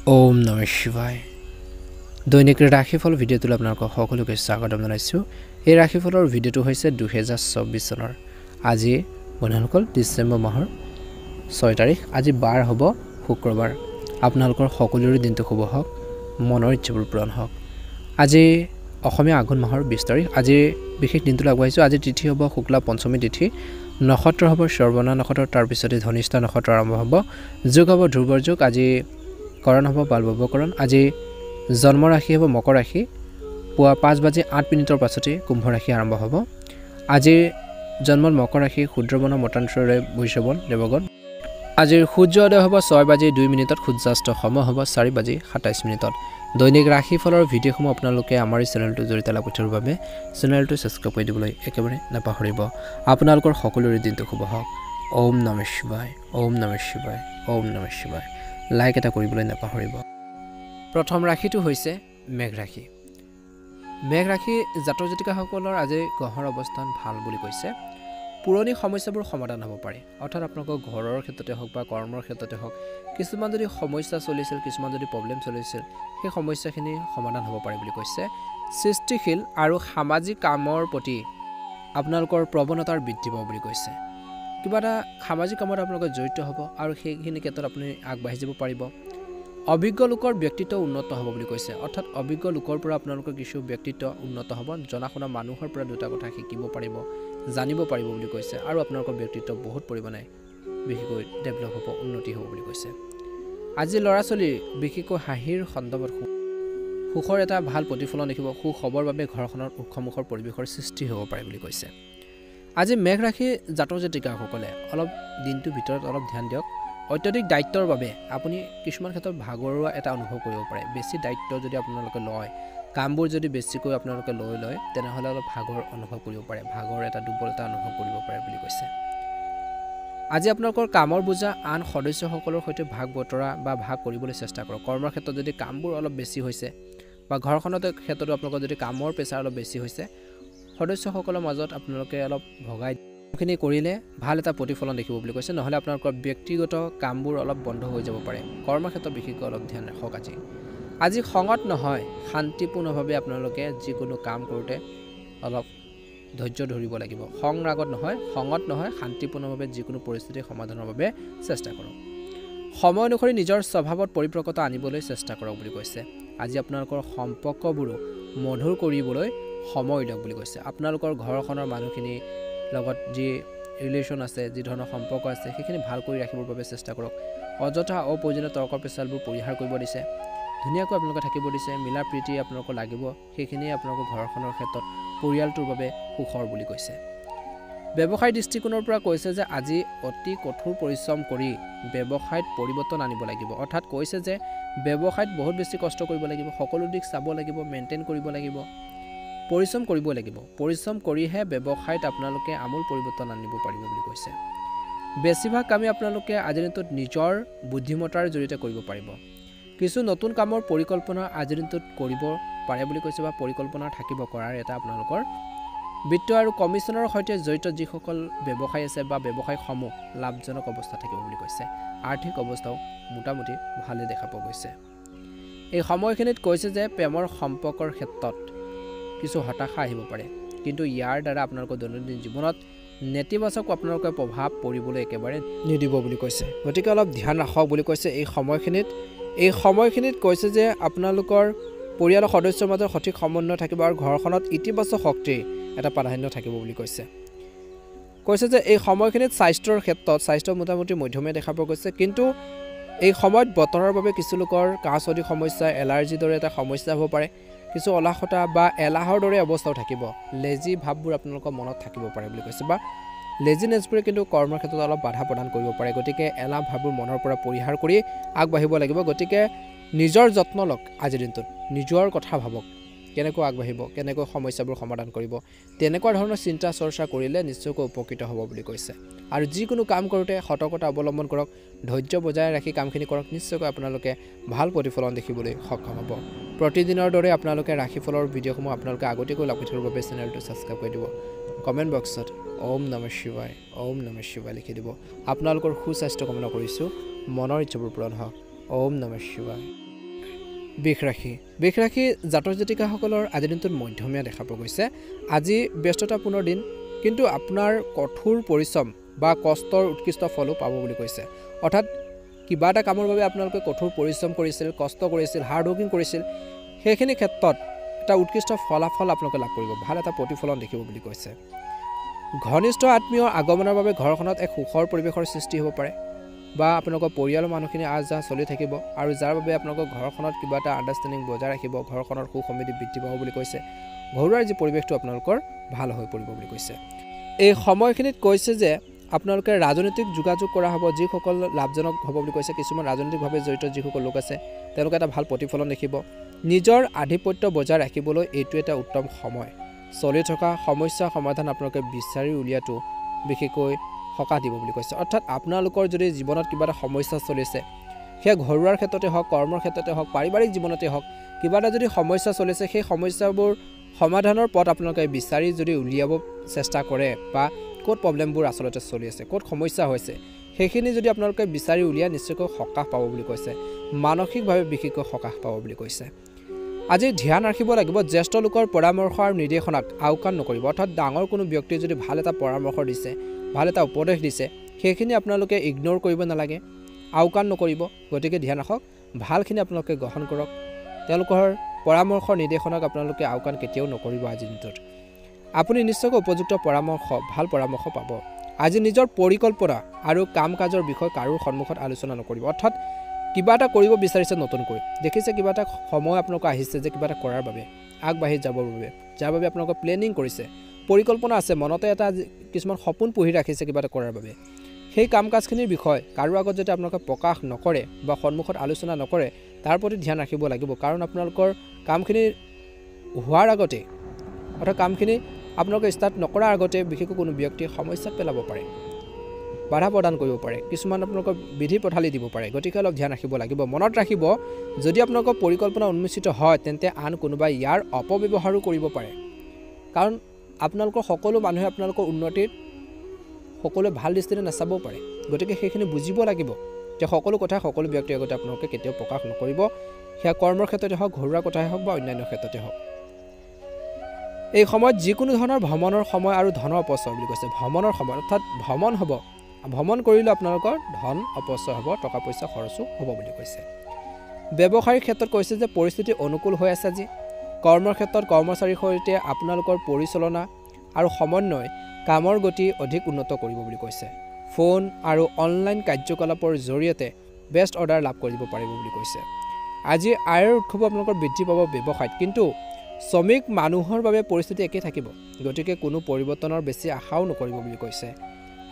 ওম নমঃ শিৱায় দৈনিক ৰাশিফল ভিডিঅ'টোলৈ আপোনালোকক সকলোকে স্বাগতম জনাইছোঁ। এই ৰাশিফলৰ ভিডিঅ'টো হৈছে 2024 চনৰ আজি বন্ধুসকল ডিচেম্বৰ মাহৰ 6 তাৰিখ। আজি বাৰ হ'ব শুক্ৰবাৰ। আপোনালোকৰ সকলোৰে দিনটো শুভ হওক, মনৰ ইচ্ছাবোৰ পূৰণ হওক। আজি অসমীয়া আঘোণ মাহৰ 20 তাৰিখ। আজি বিশেষ দিনটো আগবাঢ়িছোঁ। আজি তিথি হ'ব শুক্লা পঞ্চমী তিথি, নক্ষত্ৰ হ'ব শ্ৰৱণা নক্ষত্ৰ, তাৰপিছতে ধনিষ্ঠা নক্ষত্ৰ আৰম্ভ হ'ব। যোগ হ'ব ধ্ৰুবৰ যোগ। আজি কৰণ হ'ব বালবৱকৰণ। আজি জন্ম ৰাশি হ'ব মকৰ ৰাশি। পুৱা 5:08 পাছতে কুম্ভ ৰাশি আৰম্ভ হ'ব। আজিৰ জন্মত মকৰ ৰাশি ক্ষুদ্ৰবৰ্ণ মতান্তৰে বৈশ্যবন দেৱগণ। আজিৰ সূৰ্যোদয় হ'ব 6:02, সূৰ্যাস্ত সময় হ'ব 4:27। দৈনিক ৰাশিফলৰ ভিডিঅ'সমূহ আপোনালোকে আমাৰ এই চেনেলটো জৰিয়তে লাভ কৰাৰ বাবে চেনেলটো ছাবস্ক্ৰাইব কৰি দিবলৈ একেবাৰে নাপাহৰিব। আপোনালোকৰ সকলোৰে দিনটো শুভ হওক। ওম নমঃ শিৱায়, ওম নমঃ শিৱায়, ওম নমঃ শিৱায়। লাইক এটা কৰিবলৈ নাপাহৰিব। প্ৰথম ৰাশিটো হৈছে মেঘ ৰাশি। মেঘ ৰাশি জাতক জাতিকাসকলৰ আজি গ্ৰহৰ অৱস্থান ভাল বুলি কৈছে। পুৰণি সমস্যাবোৰ সমাধান হ'ব পাৰে, অৰ্থাৎ আপোনালোকৰ ঘৰৰ ক্ষেত্ৰতে হওক বা কৰ্মৰ ক্ষেত্ৰতে হওক, কিছুমান যদি সমস্যা চলিছিল, কিছুমান যদি প্ৰব্লেম চলিছিল, সেই সমস্যাখিনি সমাধান হ'ব পাৰে বুলি কৈছে। সৃষ্টিশীল আৰু সামাজিক কামৰ প্ৰতি আপোনালোকৰ প্ৰৱণতাৰ বৃদ্ধি পাব বুলি কৈছে। কিবা এটা সামাজিক কামত আপোনালোকে জড়িত হ'ব আৰু সেইখিনি ক্ষেত্ৰত আপুনি আগবাঢ়ি যাব পাৰিব। অভিজ্ঞ লোকৰ ব্যক্তিত্ব উন্নত হ'ব বুলি কৈছে, অৰ্থাৎ অভিজ্ঞ লোকৰ পৰা আপোনালোকৰ কিছু ব্যক্তিত্ব উন্নত হ'ব। জনা শুনা মানুহৰ পৰা দুটা কথা শিকিব পাৰিব, জানিব পাৰিব বুলি কৈছে। আৰু আপোনালোকৰ ব্যক্তিত্ব বহুত পৰিমাণে বিশেষকৈ ডেভেলপ হ'ব, উন্নতি হ'ব বুলি কৈছে। আজি ল'ৰা ছোৱালীৰ বিশেষকৈ হাঁহিৰ সন্দৰ্ভত সুখৰ এটা ভাল প্ৰতিফলন দেখিব। সুখবৰ বাবে ঘৰখনত উৎসমুখৰ পৰিৱেশৰ সৃষ্টি হ'ব পাৰে বুলি কৈছে। আজি মেঘ ৰাশি জাতক জাতিকাসকলে অলপ দিনটোৰ ভিতৰত অলপ ধ্যান দিয়ক। অত্যাধিক দায়িত্বৰ বাবে আপুনি কিছুমান ক্ষেত্ৰত ভাগৰুৱা এটা অনুভৱ কৰিব পাৰে। বেছি দায়িত্ব যদি আপোনালোকে লয়, কামবোৰ যদি বেছিকৈ আপোনালোকে লয় তেনেহ'লে অলপ ভাগৰ অনুভৱ কৰিব পাৰে, ভাগৰ এটা দুৰ্বলতা অনুভৱ কৰিব পাৰে বুলি কৈছে। আজি আপোনালোকৰ কামৰ বোজা আন সদস্যসকলৰ সৈতে ভাগ বতৰা বা ভাগ কৰিবলৈ চেষ্টা কৰক। কৰ্মৰ ক্ষেত্ৰত যদি কামবোৰ অলপ বেছি হৈছে বা ঘৰখনৰ ক্ষেত্ৰতো আপোনালোকৰ যদি কামৰ প্ৰেছাৰ অলপ বেছি হৈছে, সদস্যসকলৰ মাজত আপোনালোকে অলপ ভগাই খিনি কৰিলে ভাল এটা প্ৰতিফলন দেখিব বুলি কৈছে। নহ'লে আপোনালোকৰ ব্যক্তিগত কামবোৰ অলপ বন্ধ হৈ যাব পাৰে। কৰ্মৰ ক্ষেত্ৰত বিশেষকৈ অলপ ধ্যান ৰাখক। আজি খঙত নহয়, শান্তিপূৰ্ণভাৱে আপোনালোকে যিকোনো কাম কৰোঁতে অলপ ধৈৰ্য ধৰিব লাগিব। খঙত নহয়, শান্তিপূৰ্ণভাৱে যিকোনো পৰিস্থিতিৰ সমাধানৰ বাবে চেষ্টা কৰক। সময় অনুসৰি নিজৰ স্বভাৱত পৰিপক্কতা আনিবলৈ চেষ্টা কৰক বুলি কৈছে। আজি আপোনালোকৰ সম্পৰ্কবোৰো মধুৰ কৰিবলৈ সময় দিয়ক বুলি কৈছে। আপোনালোকৰ ঘৰখনৰ মানুহখিনিৰ লগত যি ৰিলেশ্যন আছে, যি ধৰণৰ সম্পৰ্ক আছে, সেইখিনি ভাল কৰি ৰাখিবৰ বাবে চেষ্টা কৰক। অযথা অপ্ৰয়োজনীয় তৰ্ক পেচালবোৰ পৰিহাৰ কৰিব দিছে, ধুনীয়াকৈ আপোনালোকে থাকিব দিছে। মিলা প্ৰীতি আপোনালোকৰ লাগিব, সেইখিনিয়ে আপোনালোকৰ ঘৰখনৰ ক্ষেত্ৰত পৰিয়ালটোৰ বাবে সুখৰ বুলি কৈছে। ব্যৱসায় দৃষ্টিকোণৰ পৰা কৈছে যে আজি অতি কঠোৰ পৰিশ্ৰম কৰি ব্যৱসায়ত পৰিৱৰ্তন আনিব লাগিব। অৰ্থাৎ কৈছে যে ব্যৱসায়ত বহুত বেছি কষ্ট কৰিব লাগিব, সকলো দিশ চাব লাগিব, মেইনটেইন কৰিব লাগিব, পৰিশ্ৰম কৰিব লাগিব। পৰিশ্ৰম কৰিহে ব্যৱসায়ত আপোনালোকে আমূল পৰিৱৰ্তন আনিব পাৰিব বুলি কৈছে। বেছিভাগ কামেই আপোনালোকে আজিৰ দিনটোত নিজৰ বুদ্ধিমত্তাৰ জৰিয়তে কৰিব পাৰিব। কিছু নতুন কামৰ পৰিকল্পনা আজিৰ দিনটোত কৰিব পাৰে বুলি কৈছে, বা পৰিকল্পনা থাকিব কৰাৰ এটা আপোনালোকৰ। বিত্ত আৰু কমিশ্যনৰ সৈতে জড়িত যিসকল ব্যৱসায় আছে বা ব্যৱসায়সমূহ লাভজনক অৱস্থা থাকিব বুলি কৈছে। আৰ্থিক অৱস্থাও মোটামুটি ভালে দেখা পোৱা গৈছে। এই সময়খিনিত কৈছে যে প্ৰেমৰ সম্পৰ্কৰ ক্ষেত্ৰত কিছু হতাশা আহিব পাৰে, কিন্তু ইয়াৰ দ্বাৰা আপোনালোকৰ দৈনন্দিন জীৱনত নেতিবাচক আপোনালোকৰ প্ৰভাৱ পৰিবলৈ একেবাৰে নিদিব বুলি কৈছে। গতিকে অলপ ধ্যান ৰাখক বুলি কৈছে। এই সময়খিনিত কৈছে যে আপোনালোকৰ পৰিয়ালৰ সদস্যৰ মাজত সঠিক সমন্বয় থাকিব আৰু ঘৰখনত ইতিবাচক শক্তিৰ এটা প্ৰাধান্য থাকিব বুলি কৈছে। কৈছে যে এই সময়খিনিত স্বাস্থ্য মোটামুটি মধ্যমীয়া দেখা পোৱা গৈছে, কিন্তু এই সময়ত বতৰৰ বাবে কিছু লোকৰ কাহ চৰ্দি সমস্যা, এলাৰ্জিৰ দৰে এটা সমস্যা হ'ব পাৰে। কিছু অলসতা বা এলাহৰ দৰে অৱস্থাও থাকিব। লেজি ভাৱবোৰ আপোনালোকৰ মনত থাকিব পাৰে বুলি কৈছে, বা লেজিনেছবোৰে কিন্তু কৰ্মৰ ক্ষেত্ৰত অলপ বাধা প্ৰদান কৰিব পাৰে। গতিকে এলাহ ভাৱবোৰ মনৰ পৰা পৰিহাৰ কৰি আগবাঢ়িব লাগিব। গতিকে নিজৰ যত্ন লওক। আজিৰ দিনটোত নিজৰ কথা ভাবক, কেনেকৈ আগবাঢ়িব, কেনেকৈ সমস্যাবোৰ সমাধান কৰিব, তেনেকুৱা ধৰণৰ চিন্তা চৰ্চা কৰিলে নিশ্চয়কৈ উপকৃত হ'ব বুলি কৈছে। আৰু যিকোনো কাম কৰোঁতে সতৰ্কতা অৱলম্বন কৰক, ধৈৰ্য বজাই ৰাখি কামখিনি কৰক, নিশ্চয়কৈ আপোনালোকে ভাল প্ৰতিফলন দেখিবলৈ সক্ষম হ'ব। প্ৰতিদিনৰ দৰে আপোনালোকে ৰাশিফলৰ ভিডিঅ'সমূহ আপোনালোকে আগতীয়াকৈ লাভ কৰিবৰ বাবে চেনেলটো ছাবস্ক্ৰাইব কৰি দিব। কমেণ্ট বক্সত ওম নমঃ শিৱায়, ওম নমঃ শিৱায় লিখি দিব। আপোনালোকৰ সুস্বাস্থ্য কামনা কৰিছোঁ, মনৰ ইচ্ছাবোৰ পূৰণ হওক। ওম নমঃ শিৱায়। বৃষ ৰাশি জাতক জাতিকাসকলৰ আজিৰ দিনটোত মধ্যমীয়া দেখা পোৱা গৈছে। আজি ব্যস্ততাপূৰ্ণ দিন, কিন্তু আপোনাৰ কঠোৰ পৰিশ্ৰম বা কষ্টৰ উৎকৃষ্ট ফলো পাব বুলি কৈছে। অৰ্থাৎ কিবা এটা কামৰ বাবে আপোনালোকে কঠোৰ পৰিশ্ৰম কৰিছিল, কষ্ট কৰিছিল, হাৰ্ড ৱৰ্কিং কৰিছিল, সেইখিনি ক্ষেত্ৰত এটা উৎকৃষ্ট ফলাফল আপোনালোকে লাভ কৰিব, ভাল এটা প্ৰতিফলন দেখিব বুলি কৈছে। ঘনিষ্ঠ আত্মীয়ৰ আগমনৰ বাবে ঘৰখনত এক সুখৰ পৰিৱেশৰ সৃষ্টি হ'ব পাৰে, বা আপোনালোকৰ পৰিয়ালৰ মানুহখিনি আহ যাহ চলি থাকিব, আৰু যাৰ বাবে আপোনালোকৰ ঘৰখনত কিবা এটা আণ্ডাৰষ্টেণ্ডিং বজাই ৰাখিব, ঘৰখনৰ সুখ সমৃদ্ধি বৃদ্ধি পাব বুলি কৈছে। ঘৰুৱাৰ যি পৰিৱেশটো আপোনালোকৰ ভাল হৈ পৰিব বুলি কৈছে। এই সময়খিনিত কৈছে যে আপোনালোকে ৰাজনৈতিক যোগাযোগ কৰা হ'ব, যিসকল লাভজনক হ'ব বুলি কৈছে। কিছুমান ৰাজনৈতিকভাৱে জড়িত যিসকল লোক আছে তেওঁলোকে এটা ভাল প্ৰতিফলন দেখিব। নিজৰ আধিপত্য বজাই ৰাখিবলৈ এইটো এটা উত্তম সময়। চলি থকা সমস্যাৰ সমাধান আপোনালোকে বিচাৰি উলিয়াটো বিশেষকৈ সকাহ দিব বুলি কৈছে। অৰ্থাৎ আপোনালোকৰ যদি জীৱনত কিবা এটা সমস্যা চলিছে, সেয়া ঘৰুৱাৰ ক্ষেত্ৰতে হওক, কৰ্মৰ ক্ষেত্ৰতে হওক, পাৰিবাৰিক জীৱনতে হওক, কিবা এটা যদি সমস্যা চলিছে, সেই সমস্যাবোৰ সমাধানৰ পথ আপোনালোকে বিচাৰি যদি উলিয়াব চেষ্টা কৰে, বা ক'ত প্ৰব্লেমবোৰ আচলতে চলি আছে, ক'ত সমস্যা হৈছে, সেইখিনি যদি আপোনালোকে বিচাৰি উলিয়াই নিশ্চয়কৈ সকাহ পাব বুলি কৈছে। মানসিকভাৱে বিশেষকৈ সকাহ পাব বুলি কৈছে। আজি ধ্যান ৰাখিব লাগিব, জ্যেষ্ঠ লোকৰ পৰামৰ্শ আৰু নিৰ্দেশনাক আওকাণ নকৰিব। অৰ্থাৎ ডাঙৰ কোনো ব্যক্তিয়ে যদি ভাল এটা পৰামৰ্শ দিছে, ভাল এটা উপদেশ দিছে, সেইখিনি আপোনালোকে ইগন'ৰ কৰিব নালাগে, আওকাণ নকৰিব। গতিকে ধ্যান ৰাখক, ভালখিনি আপোনালোকে গ্ৰহণ কৰক। তেওঁলোকৰ পৰামৰ্শ নিৰ্দেশনাক আপোনালোকে আওকাণ কেতিয়াও নকৰিব। আজিৰ দিনটোত আপুনি নিশ্চয়কৈ উপযুক্ত পৰামৰ্শ, ভাল পৰামৰ্শ পাব। আজি নিজৰ পৰিকল্পনা আৰু কাম কাজৰ বিষয়ে কাৰো সন্মুখত আলোচনা নকৰিব। অৰ্থাৎ কিবা এটা কৰিব বিচাৰিছে নতুনকৈ, দেখিছে কিবা এটা সময় আপোনালোকৰ আহিছে যে কিবা এটা কৰাৰ বাবে, আগবাঢ়ি যাবৰ বাবে, যাৰ বাবে আপোনালোকে প্লেনিং কৰিছে, পৰিকল্পনা আছে, মনতে এটা কিছুমান সপোন পুহি ৰাখিছে কিবা এটা কৰাৰ বাবে। সেই কাম কাজখিনিৰ বিষয়ে কাৰো আগত যদি আপোনালোকে প্ৰকাশ নকৰে বা সন্মুখত আলোচনা নকৰে, তাৰ প্ৰতি ধ্যান ৰাখিব লাগিব। কাৰণ আপোনালোকৰ কামখিনি হোৱাৰ আগতে, অৰ্থাৎ কামখিনি আপোনালোকে ষ্টাৰ্ট নকৰাৰ আগতে বিশেষকৈ কোনো ব্যক্তিয়ে সমস্যাত পেলাব পাৰে, বাধা প্ৰদান কৰিব পাৰে, কিছুমান আপোনালোকৰ বিধি পথালি দিব পাৰে। গতিকে অলপ ধ্যান ৰাখিব লাগিব। মনত ৰাখিব, যদি আপোনালোকৰ পৰিকল্পনা উন্মোচিত হয়, তেন্তে আন কোনোবাই ইয়াৰ অপব্যৱহাৰো কৰিব পাৰে। কাৰণ আপোনালোকৰ সকলো মানুহে আপোনালোকৰ উন্নতিত সকলোৱে ভাল দৃষ্টিৰে নাচাবও পাৰে। গতিকে সেইখিনি বুজিব লাগিব যে সকলো কথা সকলো ব্যক্তিৰ আগতে আপোনালোকে কেতিয়াও প্ৰকাশ নকৰিব। সেয়া কৰ্মৰ ক্ষেত্ৰতে হওক, ঘৰুৱা কথাই হওক, বা অন্যান্য ক্ষেত্ৰতে হওক। এই সময়ত যিকোনো ধৰণৰ ভ্ৰমণৰ সময় আৰু ধনৰ অপচয় বুলি কৈছে। ভ্ৰমণৰ সময়, অৰ্থাৎ ভ্ৰমণ হ'ব, ভ্ৰমণ কৰিলে আপোনালোকৰ ধন অপচয় হ'ব, টকা পইচা খৰচো হ'ব বুলি কৈছে। ব্যৱসায়িক ক্ষেত্ৰত কৈছে যে পৰিস্থিতি অনুকূল হৈ আছে। আজি কৰ্মৰ ক্ষেত্ৰত কৰ্মচাৰীৰ সৈতে আপোনালোকৰ পৰিচালনা আৰু সমন্বয় কামৰ গতি অধিক উন্নত কৰিব বুলি কৈছে। ফোন আৰু অনলাইন কাৰ্যকলাপৰ জৰিয়তে বেষ্ট অৰ্ডাৰ লাভ কৰিব পাৰিব বুলি কৈছে। আজি আয়ৰ উৎসৱ আপোনালোকৰ বৃদ্ধি পাব ব্যৱসায়ত, কিন্তু শ্ৰমিক মানুহৰ বাবে পৰিস্থিতি একেই থাকিব। গতিকে কোনো পৰিৱৰ্তনৰ বেছি আশাও নকৰিব বুলি কৈছে।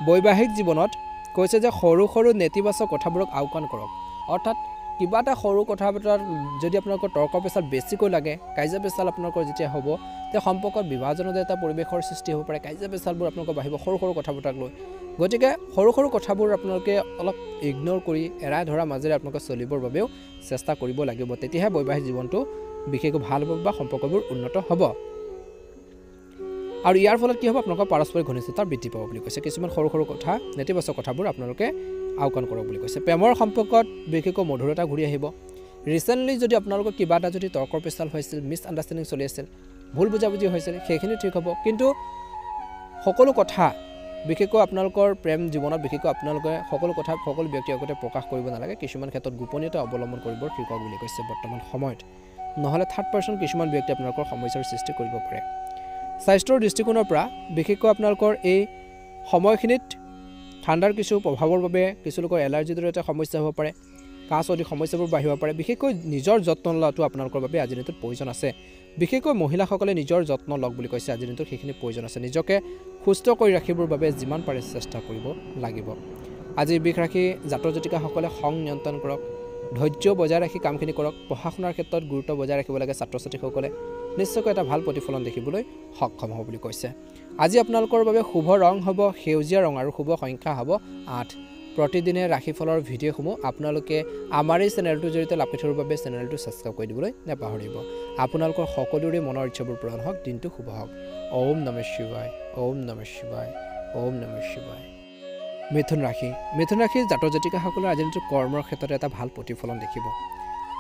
বৈবাহিক জীৱনত কৈছে যে সৰু সৰু নেতিবাচক কথাবোৰক আওকাণ কৰক। অৰ্থাৎ কিবা এটা সৰু কথা বতৰাত যদি আপোনালোকৰ তৰ্ক পেচাল বেছিকৈ লাগে, কাজিয়া পেচাল আপোনালোকৰ যেতিয়া হ'ব, তেতিয়া সম্পৰ্কত বিভাজনৰ এটা পৰিৱেশৰ সৃষ্টি হ'ব পাৰে। কাজিয়া পেচালবোৰ আপোনালোকৰ বাঢ়িব সৰু সৰু কথা বতৰাক লৈ। গতিকে সৰু সৰু কথাবোৰ আপোনালোকে অলপ ইগন'ৰ কৰি এৰাই ধৰাৰ মাজেৰে আপোনালোকে চলিবৰ বাবেও চেষ্টা কৰিব লাগিব। তেতিয়াহে বৈবাহিক জীৱনটো বিশেষকৈ ভাল হ'ব বা সম্পৰ্কবোৰ উন্নত হ'ব। আৰু ইয়াৰ ফলত কি হ'ব, আপোনালোকৰ পাৰস্পৰিক ঘনিষ্ঠতা বৃদ্ধি পাব বুলি কৈছে। কিছুমান সৰু সৰু কথা, নেতিবাচক কথাবোৰ আপোনালোকে আওকাণ কৰক বুলি কৈছে। প্ৰেমৰ সম্পৰ্কত বিশেষকৈ মধুৰতা ঘূৰি আহিব। ৰিচেণ্টলি যদি আপোনালোকৰ কিবা এটা যদি তৰ্কৰ পেচাল হৈছিল, মিছ আণ্ডাৰষ্টেণ্ডিং চলি আছিল, ভুল বুজাবুজি হৈছিল, সেইখিনি ঠিক হ'ব। কিন্তু সকলো কথা বিশেষকৈ আপোনালোকৰ প্ৰেম জীৱনত বিশেষকৈ আপোনালোকে সকলো কথা সকলো ব্যক্তিৰ আগতে প্ৰকাশ কৰিব নালাগে। কিছুমান ক্ষেত্ৰত গোপনীয়তা অৱলম্বন কৰিব শিকক বুলি কৈছে বৰ্তমান সময়ত। নহ'লে থাৰ্ড পাৰ্চন কিছুমান ব্যক্তি আপোনালোকৰ সমস্যাৰ সৃষ্টি কৰিব পাৰে। স্বাস্থ্যৰ দৃষ্টিকোণৰ পৰা বিশেষকৈ আপোনালোকৰ এই সময়খিনিত ঠাণ্ডাৰ কিছু প্ৰভাৱৰ বাবে কিছু লোকৰ এলাৰ্জিৰ দৰে এটা সমস্যা হ'ব পাৰে, কাহ চৰ্দি সমস্যাবোৰ বাঢ়িব পাৰে। বিশেষকৈ নিজৰ যত্ন লোৱাটো আপোনালোকৰ বাবে আজিৰ দিনটোত প্ৰয়োজন আছে। বিশেষকৈ মহিলাসকলে নিজৰ যত্ন লওক বুলি কৈছে। আজিৰ দিনটোত সেইখিনি প্ৰয়োজন আছে। নিজকে সুস্থ কৰি ৰাখিবৰ বাবে যিমান পাৰে চেষ্টা কৰিব লাগিব। আজি বৃষ ৰাশি জাতক জাতিকাসকলে খং নিয়ন্ত্ৰণ কৰক, ধৈৰ্য বজাই ৰাখি কামখিনি কৰক। পঢ়া শুনাৰ ক্ষেত্ৰত গুৰুত্ব বজাই ৰাখিব লাগে ছাত্ৰ ছাত্ৰীসকলে। নিশ্চয়কৈ এটা ভাল প্ৰতিফলন দেখিবলৈ সক্ষম হ'ব বুলি কৈছে। আজি আপোনালোকৰ বাবে শুভ ৰং হ'ব সেউজীয়া ৰং আৰু শুভ সংখ্যা হ'ব 8। প্ৰতিদিনে ৰাশিফলৰ ভিডিঅ'সমূহ আপোনালোকে আমাৰ এই চেনেলটোৰ জৰিয়তে লাভ কৰি থকাৰ বাবে চেনেলটো ছাবস্ক্ৰাইব কৰি দিবলৈ নাপাহৰিব। আপোনালোকৰ সকলোৰে মনৰ ইচ্ছাবোৰ পূৰণ হওক, দিনটো শুভ হওক। ওম নমঃ শিৱায়, ওম নমঃ শিৱায়, ওম নমঃ শিৱায়। মিথুন ৰাশি জাতক জাতিকাসকলৰ আজিৰ দিনটো কৰ্মৰ ক্ষেত্ৰত এটা ভাল প্ৰতিফলন দেখিব।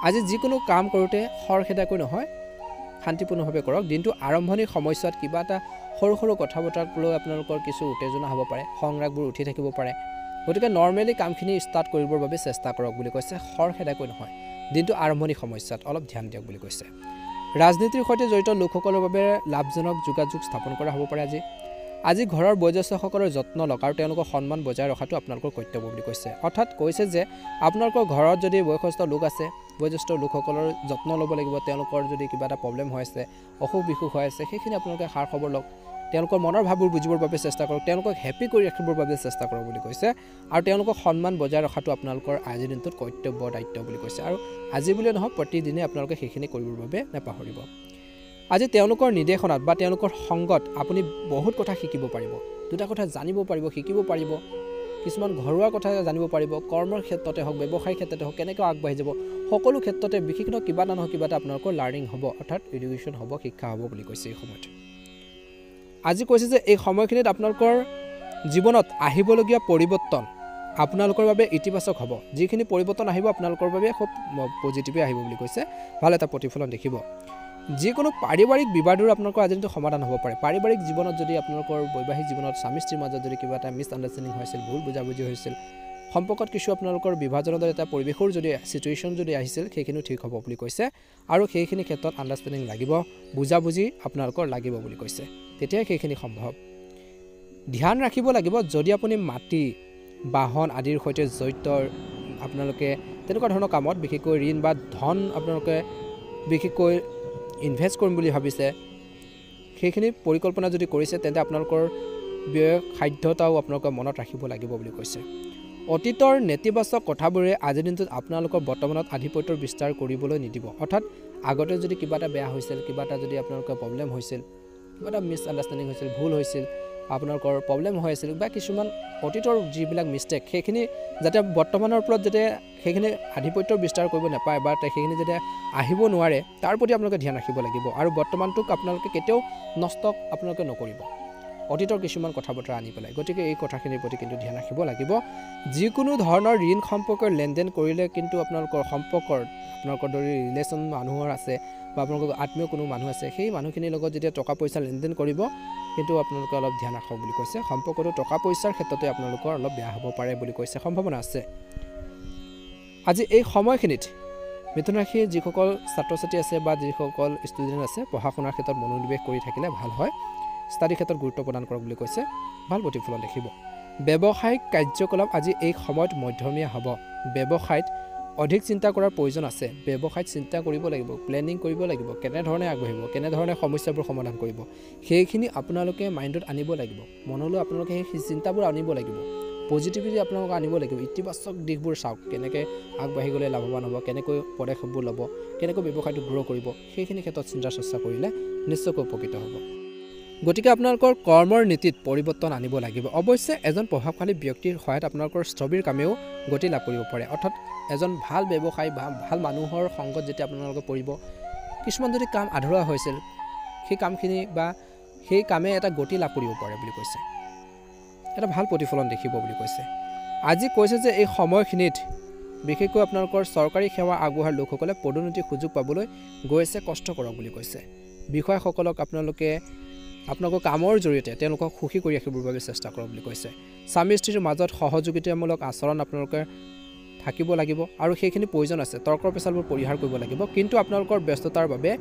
আজি যিকোনো কাম কৰোঁতে খৰখেদাকৈ নহয় শান্তিপূৰ্ণভাৱে কৰক। দিনটো আৰম্ভণিৰ সময়ছোৱাত কিবা এটা সৰু সৰু কথা বতৰাক লৈ আপোনালোকৰ কিছু উত্তেজনা হ'ব পাৰে, খং-ৰাগবোৰ উঠি থাকিব পাৰে। গতিকে নৰ্মেলি কামখিনি ষ্টাৰ্ট কৰিবৰ বাবে চেষ্টা কৰক বুলি কৈছে। খৰখেদাকৈ নহয়, দিনটো আৰম্ভণিৰ সময়ছোৱাত অলপ ধ্যান দিয়ক বুলি কৈছে। ৰাজনীতিৰ সৈতে জড়িত লোকসকলৰ বাবে লাভজনক যোগাযোগ স্থাপন কৰা হ'ব পাৰে। আজি ঘৰৰ বয়োজ্যেষ্ঠসকলৰ যত্ন লওক আৰু তেওঁলোকৰ সন্মান বজাই ৰখাটো আপোনালোকৰ কৰ্তব্য বুলি কৈছে। অৰ্থাৎ কৈছে যে আপোনালোকৰ ঘৰত যদি বয়সস্থ লোক আছে, বয়োজ্যেষ্ঠ লোকসকলৰ যত্ন ল'ব লাগিব। তেওঁলোকৰ যদি কিবা এটা প্ৰব্লেম হৈ আছে, অসুখ বিসুখ হৈ আছে, সেইখিনি আপোনালোকে খা খবৰ লওক। তেওঁলোকৰ মনৰ ভাৱবোৰ বুজিবৰ বাবে চেষ্টা কৰক, তেওঁলোকক হেপী কৰি ৰাখিবৰ বাবে চেষ্টা কৰক বুলি কৈছে। আৰু তেওঁলোকক সন্মান বজাই ৰখাটো আপোনালোকৰ আজিৰ দিনটোত কৰ্তব্য দায়িত্ব বুলি কৈছে। আৰু আজি বুলিয়ে নহয়, প্ৰতিদিনে আপোনালোকে সেইখিনি কৰিবৰ বাবে নাপাহৰিব। আজি তেওঁলোকৰ নিৰ্দেশনাত বা তেওঁলোকৰ সংগত আপুনি বহুত কথা শিকিব পাৰিব, দুটা কথা জানিব পাৰিব, শিকিব পাৰিব। কিছুমান ঘৰুৱা কথা জানিব পাৰিব, কৰ্মৰ ক্ষেত্ৰতে হওক, ব্যৱসায়িক ক্ষেত্ৰতে হওক, কেনেকৈ আগবাঢ়ি যাব, সকলো ক্ষেত্ৰতে বিশেষকৈ কিবা এটা নহয় কিবা এটা আপোনালোকৰ লাৰ্ণিং হ'ব, অৰ্থাৎ এডুকেশ্যন হ'ব, শিক্ষা হ'ব বুলি কৈছে এই সময়ত। আজি কৈছে যে এই সময়খিনিত আপোনালোকৰ জীৱনত আহিবলগীয়া পৰিৱৰ্তন আপোনালোকৰ বাবে ইতিবাচক হ'ব। যিখিনি পৰিৱৰ্তন আহিব আপোনালোকৰ বাবে খুব পজিটিভে আহিব বুলি কৈছে, ভাল এটা প্ৰতিফলন দেখিব। যিকোনো পাৰিবাৰিক বিবাদৰ আপোনালোকৰ আজি দিনটো সমাধান হ'ব পাৰে। পাৰিবাৰিক জীৱনত যদি আপোনালোকৰ বৈবাহিক জীৱনত স্বামী স্ত্ৰীৰ মাজত যদি কিবা এটা মিছ আণ্ডাৰষ্টেণ্ডিং হৈছিল, ভুল বুজাবুজি হৈছিল, সম্পৰ্কত কিছু আপোনালোকৰ বিভাজনৰ দৰে এটা পৰিৱেশৰ যদি চিটুৱেশ্যন যদি আহিছিল, সেইখিনিও ঠিক হ'ব বুলি কৈছে। আৰু সেইখিনি ক্ষেত্ৰত আণ্ডাৰষ্টেণ্ডিং লাগিব, বুজাবুজি আপোনালোকৰ লাগিব বুলি কৈছে, তেতিয়াই সেইখিনি সম্ভৱ। ধ্যান ৰাখিব লাগিব, যদি আপুনি মাটি বাহন আদিৰ সৈতে জড়িত আপোনালোকে তেনেকুৱা ধৰণৰ কামত, বিশেষকৈ ঋণ বা ধন আপোনালোকে বিশেষকৈ ইনভেষ্ট কৰিম বুলি ভাবিছে, সেইখিনি পৰিকল্পনা যদি কৰিছে, তেন্তে আপোনালোকৰ ব্যয় সাধ্যতাও আপোনালোকে মনত ৰাখিব লাগিব বুলি কৈছে। অতীতৰ নেতিবাচক কথাবোৰে আজিৰ দিনটোত আপোনালোকৰ বৰ্তমানত আধিপত্যৰ বিস্তাৰ কৰিবলৈ নিদিব। অৰ্থাৎ আগতে যদি কিবা এটা বেয়া হৈছিল, কিবা এটা যদি আপোনালোকৰ প্ৰব্লেম হৈছিল, কিবা এটা মিছ আণ্ডাৰষ্টেণ্ডিং হৈছিল, ভুল হৈছিল, আপোনালোকৰ প্ৰব্লেম হৈ আছিল বা কিছুমান অতীতৰ যিবিলাক মিষ্টেক, সেইখিনি যাতে বৰ্তমানৰ ওপৰত যাতে সেইখিনি আধিপত্যৰ বিস্তাৰ কৰিব নাপায় বা সেইখিনি যাতে আহিব নোৱাৰে, তাৰ প্ৰতি আপোনালোকে ধ্যান ৰাখিব লাগিব। আৰু বৰ্তমানটোক আপোনালোকে কেতিয়াও নষ্ট আপোনালোকে নকৰিব, অতীতৰ কিছুমান কথা বতৰা আনি পেলাই। গতিকে এই কথাখিনিৰ প্ৰতি কিন্তু ধ্যান ৰাখিব লাগিব। যিকোনো ধৰণৰ ঋণ সম্পৰ্কৰ লেনদেন কৰিলে কিন্তু আপোনালোকৰ সম্পৰ্কৰ আপোনালোকৰ দৰে ৰিলেশ্যন মানুহৰ আছে বা আপোনালোকৰ আত্মীয় কোনো মানুহ আছে, সেই মানুহখিনিৰ লগত যেতিয়া টকা পইচা লেনদেন কৰিব, কিন্তু আপোনালোকে অলপ ধ্যান ৰাখক বুলি কৈছে। সম্পৰ্কটো টকা পইচাৰ ক্ষেত্ৰতে আপোনালোকৰ অলপ বেয়া হ'ব পাৰে বুলি কৈছে, সম্ভাৱনা আছে। আজি এই সময়খিনিত মিথুন ৰাশিৰ যিসকল ছাত্ৰ ছাত্ৰী আছে বা যিসকল ষ্টুডেণ্ট আছে, পঢ়া শুনাৰ ক্ষেত্ৰত মনোনিৱেশ কৰি থাকিলে ভাল হয়। ষ্টাডি ক্ষেত্ৰত গুৰুত্ব প্ৰদান কৰক বুলি কৈছে, ভাল প্ৰতিফলন দেখিব। ব্যৱসায়িক কাৰ্যকলাপ আজি এই সময়ত মধ্যমীয়া হ'ব। ব্যৱসায়ত অধিক চিন্তা কৰাৰ প্ৰয়োজন আছে। ব্যৱসায়ত চিন্তা কৰিব লাগিব, প্লেনিং কৰিব লাগিব, কেনেধৰণে আগবাঢ়িব, কেনেধৰণে সমস্যাবোৰ সমাধান কৰিব, সেইখিনি আপোনালোকে মাইণ্ডত আনিব লাগিব। মনলৈ আপোনালোকে সেই চিন্তাবোৰ আনিব লাগিব, পজিটিভিটি আপোনালোকে আনিব লাগিব। ইতিবাচক দিশবোৰ চাওক, কেনেকৈ আগবাঢ়ি গ'লে লাভৱান হ'ব, কেনেকৈ পদক্ষেপবোৰ ল'ব, কেনেকৈ ব্যৱসায়টো গ্ৰ' কৰিব, সেইখিনি ক্ষেত্ৰত চিন্তা চৰ্চা কৰিলে নিশ্চয়কৈ উপকৃত হ'ব। গতিকে আপোনালোকৰ কৰ্মৰ নীতিত পৰিৱৰ্তন আনিব লাগিব। অৱশ্যে এজন প্ৰভাৱশালী ব্যক্তিৰ সহায়ত আপোনালোকৰ স্থবিৰ কামেও গতি লাভ কৰিব পাৰে। অৰ্থাৎ এজন ভাল ব্যৱসায়ী বা ভাল মানুহৰ সংগত যেতিয়া আপোনালোকে পৰিব, কিছুমান যদি কাম আধৰুৱা হৈছিল, সেই কামখিনি বা সেই কামে এটা গতি লাভ কৰিব পাৰে বুলি কৈছে, এটা ভাল প্ৰতিফলন দেখিব বুলি কৈছে। আজি কৈছে যে এই সময়খিনিত বিশেষকৈ আপোনালোকৰ চৰকাৰী সেৱা আগবঢ়োৱাৰ লোকসকলে পদোন্নতিৰ সুযোগ পাবলৈ গৈ আছে, কষ্ট কৰক বুলি কৈছে। বিষয়াসকলক আপোনালোকৰ কামৰ জৰিয়তে তেওঁলোকক সুখী কৰি ৰাখিবৰ বাবে চেষ্টা কৰক বুলি কৈছে। স্বামী স্ত্ৰীৰ মাজত সহযোগিতামূলক আচৰণ আপোনালোকে থাকিব লাগিব আৰু সেইখিনি প্ৰয়োজন আছে। তৰ্কৰ পেচালবোৰ পৰিহাৰ কৰিব লাগিব, কিন্তু আপোনালোকৰ ব্যস্ততাৰ বাবে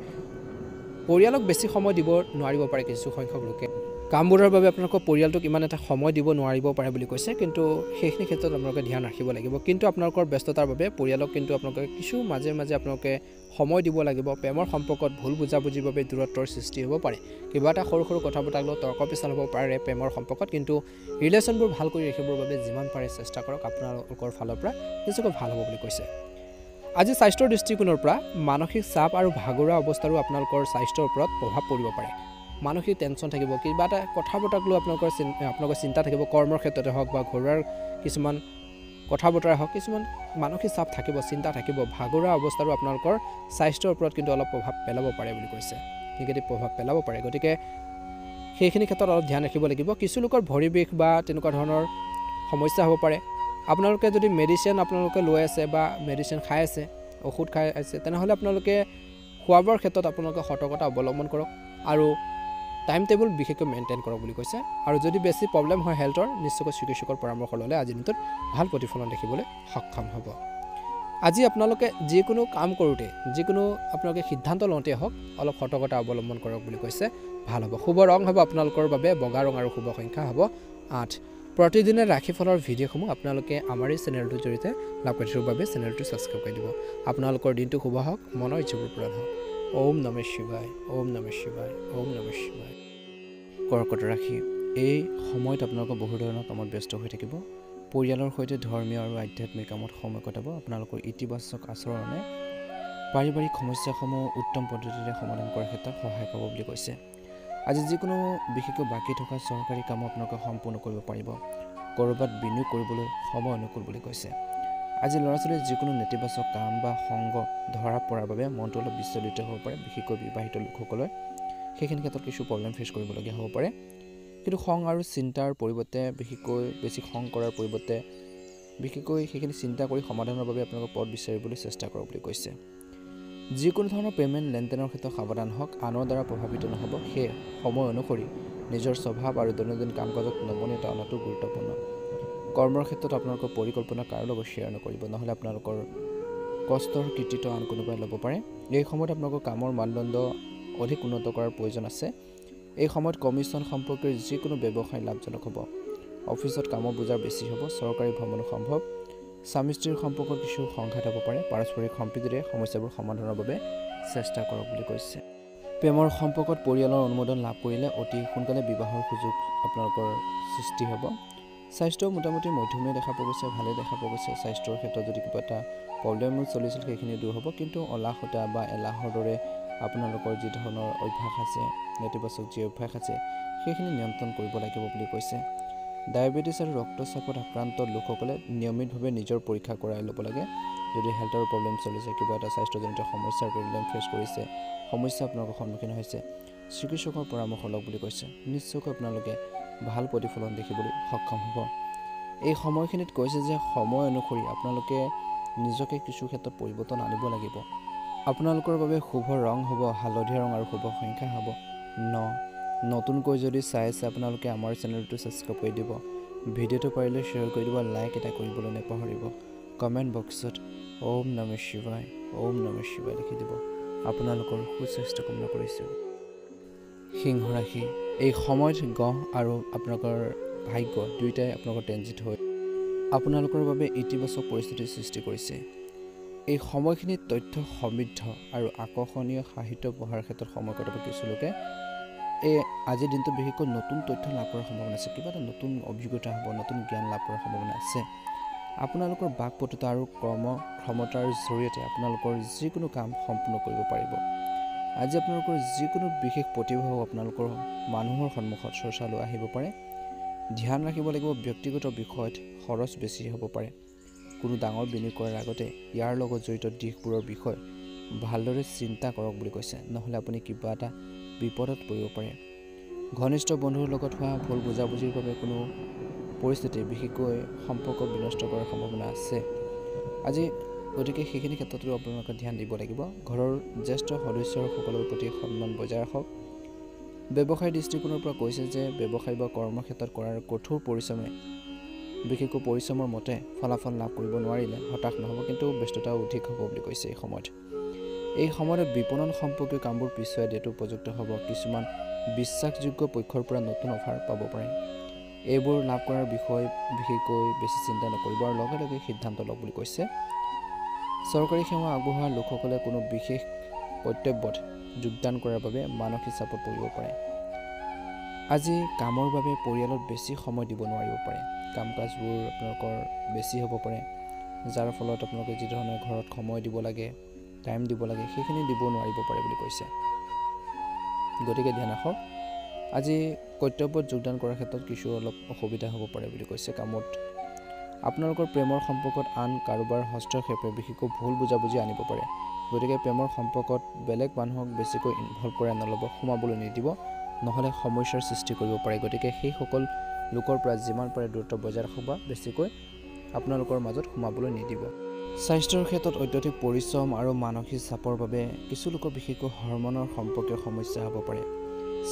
পৰিয়ালক বেছি সময় দিব নোৱাৰিব পাৰে। কিছু সংখ্যক লোকে কামবোৰৰ বাবে আপোনালোকৰ পৰিয়ালটোক ইমান এটা সময় দিব নোৱাৰিব পাৰে বুলি কৈছে, কিন্তু সেইখিনি ক্ষেত্ৰত আপোনালোকে ধ্যান ৰাখিব লাগিব। কিন্তু আপোনালোকৰ ব্যস্ততাৰ বাবে পৰিয়ালক কিন্তু আপোনালোকে কিছু মাজে মাজে আপোনালোকে সময় দিব লাগিব। প্ৰেমৰ সম্পৰ্কত ভুল বুজাবুজিৰ বাবে দূৰত্বৰ সৃষ্টি হ'ব পাৰে, কিবা এটা সৰু সৰু কথা বতৰা লৈ তৰ্ক পেচাল হ'ব পাৰে প্ৰেমৰ সম্পৰ্কত, কিন্তু ৰিলেশ্যনবোৰ ভাল কৰি ৰাখিবৰ বাবে যিমান পাৰে চেষ্টা কৰক, আপোনালোকৰ ফালৰ পৰা নিশ্চয়কৈ ভাল হ'ব বুলি কৈছে। আজি স্বাস্থ্যৰ দৃষ্টিকোণৰ পৰা মানসিক চাপ আৰু ভাগৰুৱা অৱস্থাৰো আপোনালোকৰ স্বাস্থ্যৰ ওপৰত প্ৰভাৱ পৰিব পাৰে। মানসিক টেনশ্যন থাকিব, কিবা এটা কথা বতৰাক লৈ আপোনালোকৰ চিন্তা থাকিব, কৰ্মৰ ক্ষেত্ৰতে হওক বা ঘৰুৱাৰ কিছুমান কথা বতৰা হওক, কিছুমান মানসিক চাপ থাকিব, চিন্তা থাকিব। ভাগৰুৱা অৱস্থাৰো আপোনালোকৰ স্বাস্থ্যৰ ওপৰত কিন্তু অলপ প্ৰভাৱ পেলাব পাৰে বুলি কৈছে, নিগেটিভ প্ৰভাৱ পেলাব পাৰে। গতিকে সেইখিনি ক্ষেত্ৰত অলপ ধ্যান ৰাখিব লাগিব। কিছু লোকৰ ভৰি বিষ বা তেনেকুৱা ধৰণৰ সমস্যা হ'ব পাৰে। আপোনালোকে যদি মেডিচিন আপোনালোকে লৈ আছে বা মেডিচিন খাই আছে, ঔষধ খাই আছে তেনেহ'লে আপোনালোকে খোৱা বোৱাৰ ক্ষেত্ৰত আপোনালোকে সতৰ্কতা অৱলম্বন কৰক আৰু টাইম টেবুল বিশেষকৈ মেইনটেইন কৰক বুলি কৈছে আৰু যদি বেছি প্ৰব্লেম হয় হেল্থৰ নিশ্চয়কৈ চিকিৎসকৰ পৰামৰ্শ ল'লে আজিৰ দিনটোত ভাল প্ৰতিফলন দেখিবলৈ সক্ষম হ'ব আজি আপোনালোকে যিকোনো কাম কৰোঁতে যিকোনো আপোনালোকে সিদ্ধান্ত লওঁতে হওক অলপ সতৰ্কতা অৱলম্বন কৰক বুলি কৈছে ভাল হ'ব শুভ ৰং হ'ব আপোনালোকৰ বাবে বগা ৰং আৰু শুভ সংখ্যা হ'ব 8 প্ৰতিদিনে ৰাশিফলৰ ভিডিঅ'সমূহ আপোনালোকে আমাৰ এই চেনেলটোৰ জৰিয়তে লাভ কৰিবৰ বাবে চেনেলটো ছাবস্ক্ৰাইব কৰি দিব আপোনালোকৰ দিনটো শুভ হওক মনৰ ইচ্ছাবোৰ পূৰণ হওক ওম নমঃ শিৱায় ওম নমঃ শিৱায় ওম নমঃ শিৱায় কৰ্কট ৰাশি এই সময়ত আপোনালোকে বহু ধৰণৰ কামত ব্যস্ত হৈ থাকিব পৰিয়ালৰ সৈতে ধৰ্মীয় আৰু আধ্যাত্মিক কামত সময় কটাব আপোনালোকৰ ইতিবাচক আচৰণে পাৰিবাৰিক সমস্যাসমূহ উত্তম পদ্ধতিৰে সমাধান কৰাৰ ক্ষেত্ৰত সহায় কৰিব বুলি কৈছে আজি যিকোনো বিশেষকৈ বাকী থকা চৰকাৰী কাম আপোনালোকে সম্পূৰ্ণ কৰিব পাৰিব কৰবাত বিনিয়োগ কৰিবলৈ সময় অনুকূল বুলি কৈছে আজি ল'ৰা ছোৱালীৰ যিকোনো নেতিবাচক কাম বা সংগ ধৰা পৰাৰ বাবে মনটো অলপ বিচলিত হ'ব পাৰে বিশেষকৈ বিবাহিত লোকসকলৰ সেইখিনি ক্ষেত্ৰত কিছু প্ৰব্লেম ফেচ কৰিবলগীয়া হ'ব পাৰে কিন্তু খং আৰু চিন্তাৰ পৰিৱৰ্তে বিশেষকৈ বেছি খং কৰাৰ পৰিৱৰ্তে বিশেষকৈ সেইখিনি চিন্তা কৰি সমাধানৰ বাবে আপোনালোকে পথ বিচাৰিবলৈ চেষ্টা কৰক বুলি কৈছে যিকোনো ধৰণৰ পে'মেণ্ট লেনদেনৰ ক্ষেত্ৰত সাৱধান হওক আনৰ দ্বাৰা প্ৰভাৱিত নহ'ব সেই সময় অনুসৰি নিজৰ স্বভাৱ আৰু দৈনন্দিন কাম কাজত নমনীয়তা অনাটো গুৰুত্বপূৰ্ণ কৰ্মৰ ক্ষেত্ৰত আপোনালোকৰ পৰিকল্পনা কাৰো লগত শ্বেয়াৰ নকৰিব নহ'লে আপোনালোকৰ কষ্টৰ কৃতিত্ব আন কোনোবাই ল'ব পাৰে এই সময়ত আপোনালোকৰ কামৰ মানদণ্ড অধিক উন্নত কৰাৰ প্ৰয়োজন আছে এই সময়ত কমিশ্যন সম্পৰ্কীয় যিকোনো ব্যৱসায় লাভজনক হ'ব অফিচত কামৰ বোজাৰ বেছি হ'ব চৰকাৰী ভ্ৰমণো সম্ভৱ স্বামী স্ত্ৰীৰ সম্পৰ্কত কিছু সংঘাত হ'ব পাৰে পাৰস্পৰিক সম্প্ৰীতিৰে সমস্যাবোৰ সমাধানৰ বাবে চেষ্টা কৰক বুলি কৈছে প্ৰেমৰ সম্পৰ্কত পৰিয়ালৰ অনুমোদন লাভ কৰিলে অতি সোনকালে বিবাহৰ সুযোগ আপোনালোকৰ সৃষ্টি হ'ব স্বাস্থ্য মোটামুটি মধ্যমীয়া দেখা পোৱা গৈছে ভালে দেখা পোৱা গৈছে স্বাস্থ্যৰ ক্ষেত্ৰত যদি কিবা এটা প্ৰব্লেমো চলিছিল সেইখিনি দূৰ হ'ব কিন্তু অলাহতা বা এলাহৰ দৰে আপোনালোকৰ যি ধৰণৰ অভ্যাস আছে নেতিবাচক যি অভ্যাস আছে সেইখিনি নিয়ন্ত্ৰণ কৰিব লাগিব বুলি কৈছে ডায়েবেটিছ আৰু ৰক্তচাপত আক্ৰান্ত লোকসকলে নিয়মিতভাৱে নিজৰ পৰীক্ষা কৰাই ল'ব লাগে যদি হেল্থৰ প্ৰব্লেম চলিছে কিবা এটা স্বাস্থ্যজনিত সমস্যাৰ প্ৰব্লেম ফেচ কৰিছে সমস্যা আপোনালোকৰ সন্মুখীন হৈছে চিকিৎসকৰ পৰামৰ্শ লওক বুলি কৈছে নিশ্চয়কৈ আপোনালোকে ভাল প্ৰতিফলন দেখিবলৈ সক্ষম হ'ব এই সময়খিনিত কৈছে যে সময় অনুসৰি আপোনালোকে নিজকে কিছু ক্ষেত্ৰত পৰিৱৰ্তন আনিব লাগিব আপোনালোকৰ বাবে শুভ ৰং হ'ব হালধীয়া ৰং আৰু শুভ সংখ্যা হ'ব 9 নতুনকৈ যদি চাই আছে আপোনালোকে আমাৰ চেনেলটো ছাবস্ক্ৰাইব কৰি দিব ভিডিঅ'টো পাৰিলে শ্বেয়াৰ কৰি দিব লাইক এটা কৰিবলৈ নাপাহৰিব কমেণ্ট বক্সত ওম নমঃ শিৱায় লিখি দিব আপোনালোকৰ সুস্বাস্থ্য কামনা কৰিছোঁ সিংহ ৰাশি এই সময়ত গ্ৰহ আৰু আপোনালোকৰ ভাগ্য দুয়োটাই আপোনালোকৰ ট্ৰেনজিট হৈ আপোনালোকৰ বাবে ইতিবাচক পৰিস্থিতিৰ সৃষ্টি কৰিছে এই সময়খিনিত তথ্য সমৃদ্ধ আৰু আকৰ্ষণীয় সাহিত্য পঢ়াৰ ক্ষেত্ৰত সময় কটাব কিছু লোকে এই আজিৰ দিনটো বিশেষকৈ নতুন তথ্য লাভ কৰাৰ সম্ভাৱনা আছে কিবা এটা নতুন অভিজ্ঞতা হ'ব নতুন জ্ঞান লাভ কৰাৰ সম্ভাৱনা আছে আপোনালোকৰ বাকপটুতা আৰু ক্ষমতাৰ জৰিয়তে আপোনালোকৰ যিকোনো কাম সম্পূৰ্ণ কৰিব পাৰিব আজি আপোনালোকৰ যিকোনো বিশেষ প্ৰতিভাও আপোনালোকৰ মানুহৰ সন্মুখত চৰ্চালৈ আহিব পাৰে ধ্যান ৰাখিব লাগিব ব্যক্তিগত বিষয়ত খৰচ বেছি হ'ব পাৰে কোনো ডাঙৰ বিনিয়োগ কৰাৰ আগতে ইয়াৰ লগত জড়িত দিশবোৰৰ বিষয়ে ভালদৰে চিন্তা কৰক বুলি কৈছে নহ'লে আপুনি কিবা এটা বিপদত পৰিব পাৰে ঘনিষ্ঠ বন্ধুৰ লগত হোৱা ভুল বুজাবুজিৰ বাবে কোনো পৰিস্থিতি বিশেষকৈ সম্পৰ্ক বিনষ্ট কৰাৰ সম্ভাৱনা আছে আজি গতিকে সেইখিনি ক্ষেত্ৰতো আপোনালোকে ধ্যান দিব লাগিব ঘৰৰ জ্যেষ্ঠ সদস্যসকলৰ প্ৰতি সন্মান বজাই ৰাখক ব্যৱসায় দৃষ্টিকোণৰ পৰা কৈছে যে ব্যৱসায় বা কৰ্মৰ ক্ষেত্ৰত কৰাৰ কঠোৰ পৰিশ্ৰমে বিশেষকৈ পৰিশ্ৰমৰ মতে ফলাফল লাভ কৰিব নোৱাৰিলে হতাশ নহ'ব কিন্তু ব্যস্ততাও অধিক হ'ব বুলি কৈছে এই সময়ত বিপণন সম্পৰ্কীয় কামবোৰ পিছুৱাই দিয়াটো উপযুক্ত হ'ব কিছুমান বিশ্বাসযোগ্য পক্ষৰ পৰা নতুন অফাৰ পাব পাৰে এইবোৰ লাভ কৰাৰ বিষয়ে বিশেষকৈ বেছি চিন্তা নকৰিব আৰু লগে লগে সিদ্ধান্ত লওক বুলি কৈছে চৰকাৰী সেৱা আগবঢ়োৱা লোকসকলে কোনো বিশেষ কৰ্তব্যত যোগদান কৰাৰ বাবে মানসিক চাপত পৰিব পাৰে আজি কামৰ বাবে পৰিয়ালত বেছি সময় দিব নোৱাৰিব পাৰে কাম কাজবোৰ আপোনালোকৰ বেছি হ'ব পাৰে যাৰ ফলত আপোনালোকে যি ধৰণে ঘৰত সময় দিব লাগে টাইম দিব লাগে সেইখিনি দিব নোৱাৰিব পাৰে বুলি কৈছে গতিকে ধ্যান ৰাখক আজি কৰ্তব্যত যোগদান কৰাৰ ক্ষেত্ৰত কিছু অলপ অসুবিধা হ'ব পাৰে বুলি কৈছে কামত আপোনালোকৰ প্ৰেমৰ সম্পৰ্কত আন কাৰোবাৰ হস্তক্ষেপে বিশেষকৈ ভুল বুজাবুজি আনিব পাৰে গতিকে প্ৰেমৰ সম্পৰ্কত বেলেগ মানুহক বেছিকৈ ইনভলভ কৰাই নল'ব সোমাবলৈ নিদিব নহ'লে সমস্যাৰ সৃষ্টি কৰিব পাৰে গতিকে সেইসকল লোকৰ পৰা যিমান পাৰে দূৰত্ব বজাই ৰাখক বা বেছিকৈ আপোনালোকৰ মাজত সোমাবলৈ নিদিব স্বাস্থ্যৰ ক্ষেত্ৰত অত্যধিক পৰিশ্ৰম আৰু মানসিক চাপৰ বাবে কিছু লোকৰ বিশেষকৈ হৰমনৰ সম্পৰ্কীয় সমস্যা হ'ব পাৰে।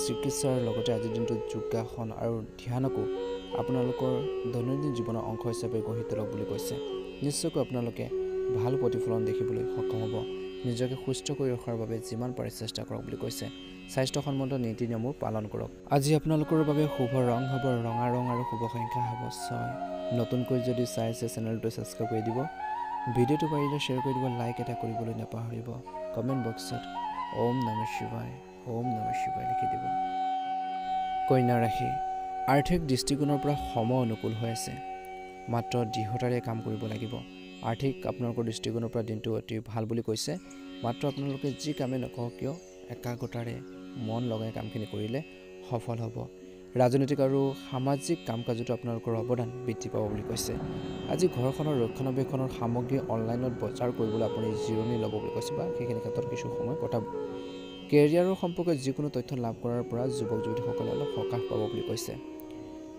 চিকিৎসাৰ লগতে আজিৰ দিনটোত যোগাসন আৰু ধ্যানকো আপোনালোকৰ দৈনন্দিন জীৱনৰ অংশ হিচাপে গঢ়ি তোলক বুলি কৈছে। নিশ্চয়কৈ আপোনালোকে ভাল প্ৰতিফলন দেখিবলৈ সক্ষম হ'ব। নিজকে সুস্থ কৰি ৰখাৰ বাবে যিমান পাৰে চেষ্টা কৰক বুলি কৈছে। স্বাস্থ্যসন্মত নীতি নিয়মবোৰ পালন কৰক। আজি আপোনালোকৰ বাবে শুভ ৰং হ'ব ৰঙা ৰং আৰু শুভ সংখ্যা হ'ব 6। নতুনকৈ যদি চাই আছে চেনেলটো ছাবস্ক্ৰাইব কৰি দিব। ভিডিঅ'টো পাৰিলে শ্বেয়াৰ কৰি দিব, লাইক এটা কৰিবলৈ নাপাহৰিব। কমেণ্ট বক্সত ওম নমঃ শিৱায় লিখি দিব। কন্যা ৰাশি, আৰ্থিক দৃষ্টিকোণৰ পৰা সময় অনুকূল হৈ আছে। মাত্ৰ দৃঢ়তাৰে কাম কৰিব লাগিব। আৰ্থিক আপোনালোকৰ দৃষ্টিকোণৰ পৰা দিনটো অতি ভাল বুলি কৈছে। মাত্ৰ আপোনালোকে যি কামেই নকৰক কিয় একাগ্ৰতাৰে মন লগাই কামখিনি কৰিলে সফল হ'ব। ৰাজনৈতিক আৰু সামাজিক কাম কাজতো আপোনালোকৰ অৱদান বৃদ্ধি পাব বুলি কৈছে। আজি ঘৰখনৰ ৰক্ষণাবেক্ষণৰ সামগ্ৰী অনলাইনত বজাৰ কৰিবলৈ আপুনি জিৰণি ল'ব বুলি কৈছে বা সেইখিনি ক্ষেত্ৰত কিছু সময় কটাব। কেৰিয়াৰৰ সম্পৰ্কে যিকোনো তথ্য লাভ কৰাৰ পৰা যুৱক যুৱতীসকলে অলপ সকাহ পাব বুলি কৈছে।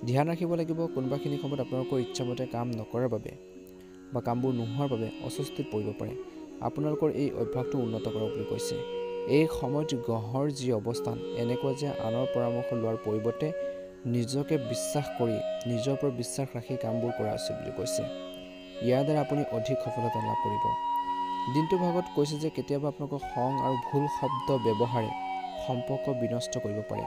ধ্যান ৰাখিব লাগিব। কোনোবাখিনি সময়ত আপোনালোকৰ ইচ্ছামতে কাম নকৰাৰ বাবে বা কামবোৰ নোহোৱাৰ বাবে অস্বস্তিত পৰিব পাৰে। আপোনালোকৰ এই অভ্যাসটো উন্নত কৰক বুলি কৈছে। এই সময়ত গ্ৰহৰ যি অৱস্থান এনেকুৱা যে আনৰ পৰামৰ্শ লোৱাৰ পৰিৱৰ্তে নিজকে বিশ্বাস কৰি নিজৰ ওপৰত বিশ্বাস ৰাখি কামবোৰ কৰা উচিত বুলি কৈছে। ইয়াৰ দ্বাৰা আপুনি অধিক সফলতা লাভ কৰিব। দিনটোৰ ভাগত কৈছে যে কেতিয়াবা আপোনালোকৰ খং আৰু ভুল শব্দ ব্যৱহাৰে সম্পৰ্ক বিনষ্ট কৰিব পাৰে।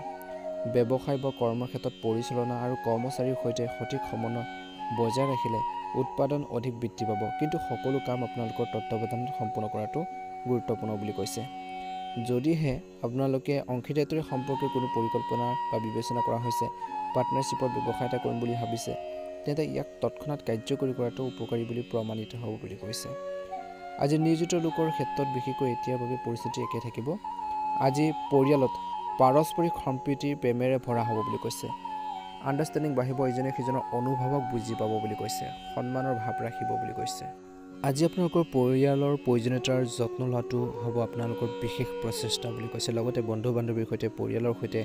ব্যৱসায় বা কৰ্মৰ ক্ষেত্ৰত পৰিচালনা আৰু কৰ্মচাৰীৰ সৈতে সঠিক সমন্বয় বজাই ৰাখিলে উৎপাদন অধিক বৃদ্ধি পাব। কিন্তু সকলো কাম আপোনালোকৰ তত্ত্বাৱধানত সম্পূৰ্ণ কৰাটো গুৰুত্বপূৰ্ণ বুলি কৈছে। যদিহে আপোনালোকে অংশীদাৰিত্বৰে সম্পৰ্কে কোনো পৰিকল্পনা বা বিবেচনা কৰা হৈছে, পাৰ্টনাৰশ্বিপত ব্যৱসায় এটা কৰিম বুলি ভাবিছে, তেন্তে ইয়াক তৎক্ষণাত কাৰ্যকৰী কৰাটো উপকাৰী বুলি প্ৰমাণিত হ'ব বুলি কৈছে। আজি নিয়োজিত লোকৰ ক্ষেত্ৰত বিশেষকৈ এতিয়াৰ বাবে পৰিস্থিতি একে থাকিব। আজি পৰিয়ালত পাৰস্পৰিক সম্প্ৰীতিৰ প্ৰেমেৰে ভৰা হ'ব বুলি কৈছে। আণ্ডাৰষ্টেণ্ডিং বাঢ়িব, ইজনে সিজনৰ অনুভৱক বুজি পাব বুলি কৈছে। সন্মানৰ ভাৱ ৰাখিব বুলি কৈছে। আজি আপোনালোকৰ পৰিয়ালৰ প্ৰয়োজনীয়তাৰ যত্ন লোৱাটো হ'ব আপোনালোকৰ বিশেষ প্ৰচেষ্টা বুলি কৈছে। লগতে বন্ধু বান্ধৱীৰ সৈতে পৰিয়ালৰ সৈতে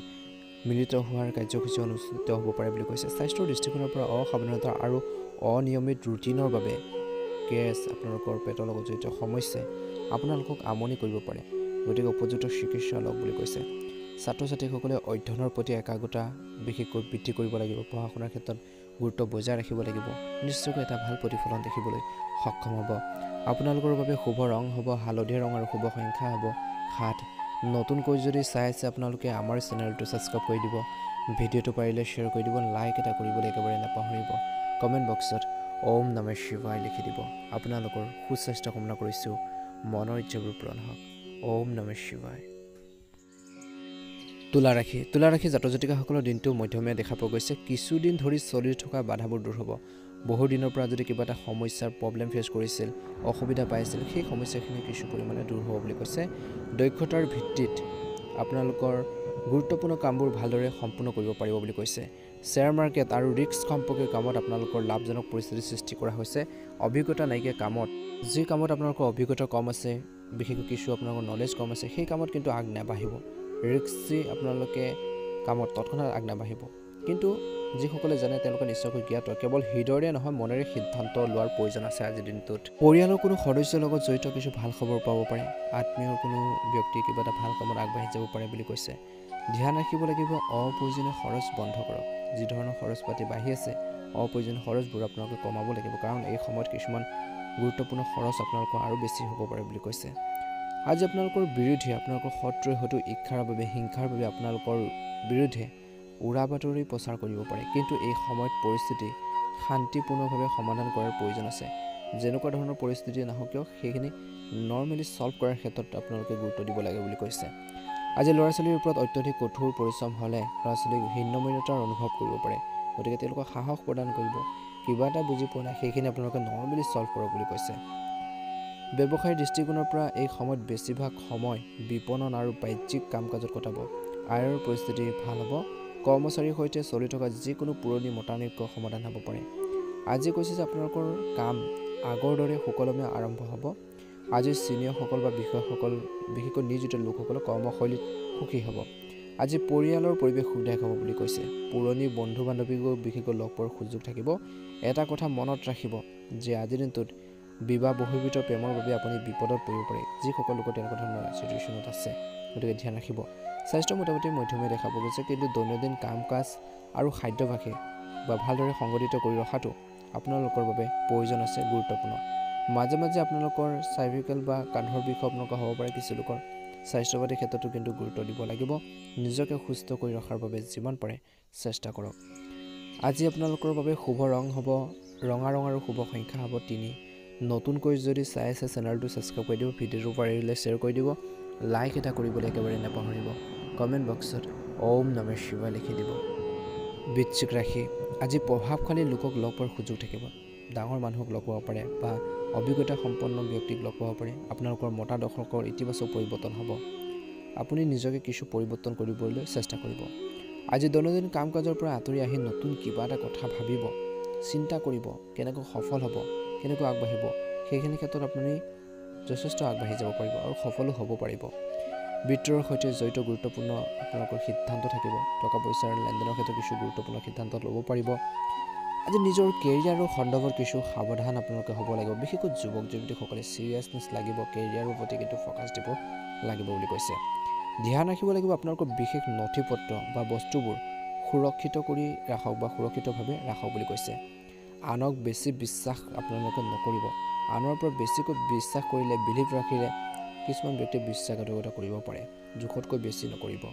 মিলিত হোৱাৰ কাৰ্যসূচী অনুষ্ঠিত হ'ব পাৰে বুলি কৈছে। স্বাস্থ্যৰ দৃষ্টিকোণৰ পৰা অসাৱধানতা আৰু অনিয়মিত ৰুটিনৰ বাবে গেছ, আপোনালোকৰ পেটৰ লগত জড়িত সমস্যাই আপোনালোকক আমনি কৰিব পাৰে। গতিকে উপযুক্ত চিকিৎসা লওক বুলি কৈছে। ছাত্ৰ ছাত্ৰীসকলে অধ্যয়নৰ প্ৰতি একাগ্ৰতা বিশেষকৈ বৃদ্ধি কৰিব লাগিব। পঢ়া শুনাৰ ক্ষেত্ৰত গুৰুত্ব বজাই ৰাখিব লাগিব। নিশ্চয়কৈ এটা ভাল প্ৰতিফলন দেখিবলৈ সক্ষম হ'ব। আপোনালোকৰ বাবে শুভ ৰং হ'ব হালধীয়া ৰং আৰু শুভ সংখ্যা হ'ব 7। নতুনকৈ যদি চাই আছে আপোনালোকে আমাৰ চেনেলটো ছাবস্ক্ৰাইব কৰি দিব। ভিডিঅ'টো পাৰিলে শ্বেয়াৰ কৰি দিব, লাইক এটা কৰিবলৈ একেবাৰে নাপাহৰিব। কমেণ্ট বক্সত ওম নমঃ শিৱায় লিখি দিব। আপোনালোকৰ সুস্বাস্থ্য কামনা কৰিছোঁ। মনৰ ইচ্ছাবোৰ পূৰণ হওক। ওম নমঃ শিৱায়। তুলা ৰাশি, জাতক জাতিকাসকলৰ দিনটো মধ্যমীয়া দেখা পোৱা গৈছে। কিছুদিন ধৰি চলি থকা বাধাবোৰ দূৰ হ'ব। বহু দিনৰ পৰা যদি কিবা এটা সমস্যাৰ প্ৰব্লেম ফেচ কৰিছিল, অসুবিধা পাইছিল, সেই সমস্যাখিনি কিছু পৰিমাণে দূৰ হ'ব বুলি কৈছে। দক্ষতাৰ ভিত্তিত আপোনালোকৰ গুৰুত্বপূৰ্ণ কামবোৰ ভালদৰে সম্পূৰ্ণ কৰিব পাৰিব বুলি কৈছে। শ্বেয়াৰ মাৰ্কেট আৰু ৰিস্ক সম্পৰ্কীয় কামত আপোনালোকৰ লাভজনক পৰিস্থিতিৰ সৃষ্টি কৰা হৈছে। অভিজ্ঞতা নাইকিয়া কামত, যি কামত আপোনালোকৰ অভিজ্ঞতা কম আছে, বিশেষকৈ কিছু আপোনালোকৰ নলেজ কম আছে, সেই কামত কিন্তু আগ নাবাঢ়িব। ৰিস্কি আপোনালোকে কামত তৎক্ষণাত আগ নাবাঢ়িব। কিন্তু যিসকলে জানে তেওঁলোকে নিশ্চয়কৈ জ্ঞাত। কেৱল হৃদয়ৰে নহয় মনেৰে সিদ্ধান্ত লোৱাৰ প্ৰয়োজন আছে আজিৰ দিনটোত। পৰিয়ালৰ কোনো সদস্যৰ লগত জড়িত কিছু ভাল খবৰ পাব পাৰে। আত্মীয়ৰ কোনো ব্যক্তি কিবা এটা ভাল কামত আগবাঢ়ি যাব পাৰে বুলি কৈছে। ধ্যান ৰাখিব লাগিব। অপ্ৰয়োজনীয় খৰচ বন্ধ কৰক। যি ধৰণৰ খৰচ পাতি বাঢ়ি আছে, অপ্ৰয়োজনীয় খৰচবোৰ আপোনালোকে কমাব লাগিব। কাৰণ এই সময়ত কিছুমান গুৰুত্বপূৰ্ণ খৰচ আপোনালোকৰ আৰু বেছি হ'ব পাৰে বুলি কৈছে। আজি আপোনালোকৰ বিৰুদ্ধে আপোনালোকৰ শত্ৰুৱে হয়তো ঈৰ্ষাৰ বাবে, হিংসাৰ বাবে আপোনালোকৰ বিৰুদ্ধে উৰা বাতৰি প্ৰচাৰ কৰিব পাৰে। কিন্তু এই সময়ত পৰিস্থিতি শান্তিপূৰ্ণভাৱে সমাধান কৰাৰ প্ৰয়োজন আছে। যেনেকুৱা ধৰণৰ পৰিস্থিতি নাহক কিয় সেইখিনি নৰ্মেলি ছল্ভ কৰাৰ ক্ষেত্ৰত আপোনালোকে গুৰুত্ব দিব লাগে বুলি কৈছে। আজি ল'ৰা ছোৱালীৰ ওপৰত অত্যধিক কঠোৰ পৰিশ্ৰম হ'লে ল'ৰা ছোৱালীক হীনমন্যতাৰ অনুভৱ কৰিব পাৰে। গতিকে তেওঁলোকক সাহস প্ৰদান কৰিব। কিবা এটা বুজি পোৱা নাই সেইখিনি আপোনালোকে নৰ্মেলি ছল্ভ কৰক বুলি কৈছে। ব্যৱসায়ৰ দৃষ্টিকোণৰ পৰা এই সময়ত বেছিভাগ সময় বিপণন আৰু বাহ্যিক কাম কাজত কটাব। আয়ৰ পৰিস্থিতি ভাল হ'ব। কৰ্মচাৰীৰ সৈতে চলি থকা যিকোনো পুৰণি মতানৈক্য সমাধান হ'ব পাৰে। আজি কৈছে যে আপোনালোকৰ কাম আগৰ দৰে সুকলমে আৰম্ভ হ'ব। আজি ছিনিয়ৰসকল বা বিষয়াসকল, বিশেষকৈ নিয়োজিত লোকসকলৰ কৰ্মশৈলীত সুখী হ'ব। আজি পৰিয়ালৰ পৰিৱেশ সুখদায়ক হ'ব বুলি কৈছে। পুৰণি বন্ধু বান্ধৱীকো বিশেষকৈ লগ পোৱাৰ সুযোগ থাকিব। এটা কথা মনত ৰাখিব যে আজিৰ দিনটোত বিবাহ বহিৰ্ভূত প্ৰেমৰ বাবে আপুনি বিপদত পৰিব পাৰে যিসকল লোক তেনেকুৱা ধৰণৰ চিটুৱেশ্যনত আছে গতিকে ধ্যান ৰাখিব স্বাস্থ্য মোটামুটি মধ্যমীয়া দেখা পোৱা গৈছে কিন্তু দৈনন্দিন কাম কাজ আৰু খাদ্যভাসে বা ভালদৰে সংগঠিত কৰি ৰখাটো আপোনালোকৰ বাবে প্ৰয়োজন আছে গুৰুত্বপূৰ্ণ মাজে মাজে আপোনালোকৰ চাৰ্ভিকেল বা কান্ধৰ বিষ আপোনালোকৰ হ'ব পাৰে কিছু লোকৰ স্বাস্থ্যবাদী ক্ষেত্ৰতো কিন্তু গুৰুত্ব দিব লাগিব নিজকে সুস্থ কৰি ৰখাৰ বাবে যিমান পাৰে চেষ্টা কৰক আজি আপোনালোকৰ বাবে শুভ ৰং হ'ব ৰঙা ৰং আৰু শুভ সংখ্যা হ'ব 3 নতুনকৈ যদি চাই আছে চেনেলটো সাবস্ক্ৰাইব কৰি দিব ভিডিঅ'টো পাৰিলে শ্বেয়াৰ কৰি দিব লাইক এটা কৰিবলৈ একেবাৰে নাপাহৰিব কমেণ্ট বক্সত ওম নমঃ শিৱায় লিখি দিব বৃশ্চিক ৰাশি আজি প্ৰভাৱশালী লোকক লগ পোৱাৰ সুযোগ থাকিব ডাঙৰ মানুহক লগ পাব পাৰে বা অভিজ্ঞতা সম্পন্ন ব্যক্তিক লগ পাব পাৰে আপোনালোকৰ মতাদৰ্শকৰ ইতিবাচক পৰিৱৰ্তন হ'ব আপুনি নিজকে কিছু পৰিৱৰ্তন কৰিবলৈ চেষ্টা কৰিব আজি দৈনন্দিন কাম কাজৰ পৰা আঁতৰি আহি নতুন কিবা এটা কথা ভাবিব চিন্তা কৰিব কেনেকৈ সফল হ'ব কেনেকৈ আগবাঢ়িব সেইখিনি ক্ষেত্ৰত আপুনি যথেষ্ট আগবাঢ়ি যাব পাৰিব আৰু সফল হ'ব পাৰিব বিত্তৰ সৈতে জড়িত গুৰুত্বপূৰ্ণ আপোনালোকৰ সিদ্ধান্ত থাকিব টকা পইচাৰ লেনদেনৰ ক্ষেত্ৰত কিছু গুৰুত্বপূৰ্ণ সিদ্ধান্ত ল'ব পাৰিব আজি নিজৰ কেৰিয়াৰৰ সন্দৰ্ভত কিছু সাৱধান আপোনালোকে হ'ব লাগিব বিশেষকৈ যুৱক যুৱতীসকলে চিৰিয়াছনেছ লাগিব কেৰিয়াৰৰ প্ৰতি কিন্তু ফ'কাছ দিব লাগিব বুলি কৈছে ধ্যান ৰাখিব লাগিব আপোনালোকৰ বিশেষ নথিপত্ৰ বা বস্তুবোৰ সুৰক্ষিত কৰি ৰাখক বা সুৰক্ষিতভাৱে ৰাখক বুলি কৈছে আনক বেছি বিশ্বাস আপোনালোকে নকৰিব আনৰ পৰা বেছিকৈ বিশ্বাস কৰিলে বিলিভ ৰাখিলে কিছুমান ব্যক্তি বিশ্বাসঘাতকতা কৰিব পাৰে জোখতকৈ বেছি নকৰিব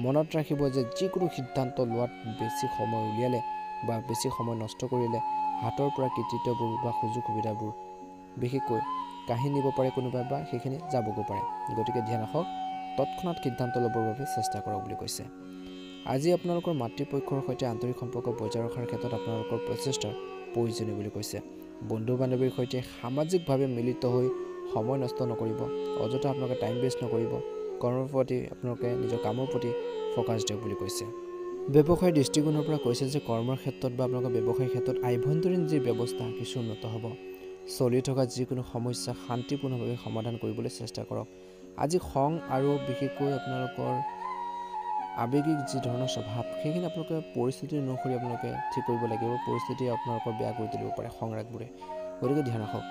মনত ৰাখিব যে যিকোনো সিদ্ধান্ত লোৱাত বেছি সময় উলিয়ালে বা বেছি সময় নষ্ট কৰিলে হাতৰ পৰা কৃতিত্ববোৰ বা সুযোগ সুবিধাবোৰ বিশেষকৈ কাঢ়ি নিব পাৰে কোনোবাই বা সেইখিনি যাবগৈ পাৰে গতিকে ধ্যান ৰাখক তৎক্ষণাত সিদ্ধান্ত ল'বৰ বাবে চেষ্টা কৰক বুলি কৈছে আজি আপোনালোকৰ মাতৃপক্ষৰ সৈতে আন্তৰিক সম্পৰ্ক বজাই ৰখাৰ ক্ষেত্ৰত আপোনালোকৰ প্ৰচেষ্টাৰ প্ৰয়োজনীয় বুলি কৈছে বন্ধু বান্ধৱীৰ সৈতে সামাজিকভাৱে মিলিত হৈ সময় নষ্ট নকৰিব অযথা আপোনালোকে টাইম ৱেষ্ট নকৰিব কৰ্মৰ প্ৰতি আপোনালোকে নিজৰ কামৰ প্ৰতি ফ'কাছ দিয়ক বুলি কৈছে ব্যৱসায়ৰ দৃষ্টিকোণৰ পৰা কৈছে যে কৰ্মৰ ক্ষেত্ৰত বা আপোনালোকৰ ব্যৱসায়ৰ ক্ষেত্ৰত আভ্যন্তৰীণ যি ব্যৱস্থা কিছু উন্নত হ'ব চলি থকা যিকোনো সমস্যা শান্তিপূৰ্ণভাৱে সমাধান কৰিবলৈ চেষ্টা কৰক আজি খং আৰু বিশেষকৈ আপোনালোকৰ আৱেগিক যি ধৰণৰ স্বভাৱ সেইখিনি আপোনালোকে পৰিস্থিতি অনুসৰি আপোনালোকে ঠিক কৰিব লাগিব পৰিস্থিতি আপোনালোকৰ বেয়া কৰি তুলিব পাৰে খংৰাগবোৰে গতিকে ধ্যান ৰাখক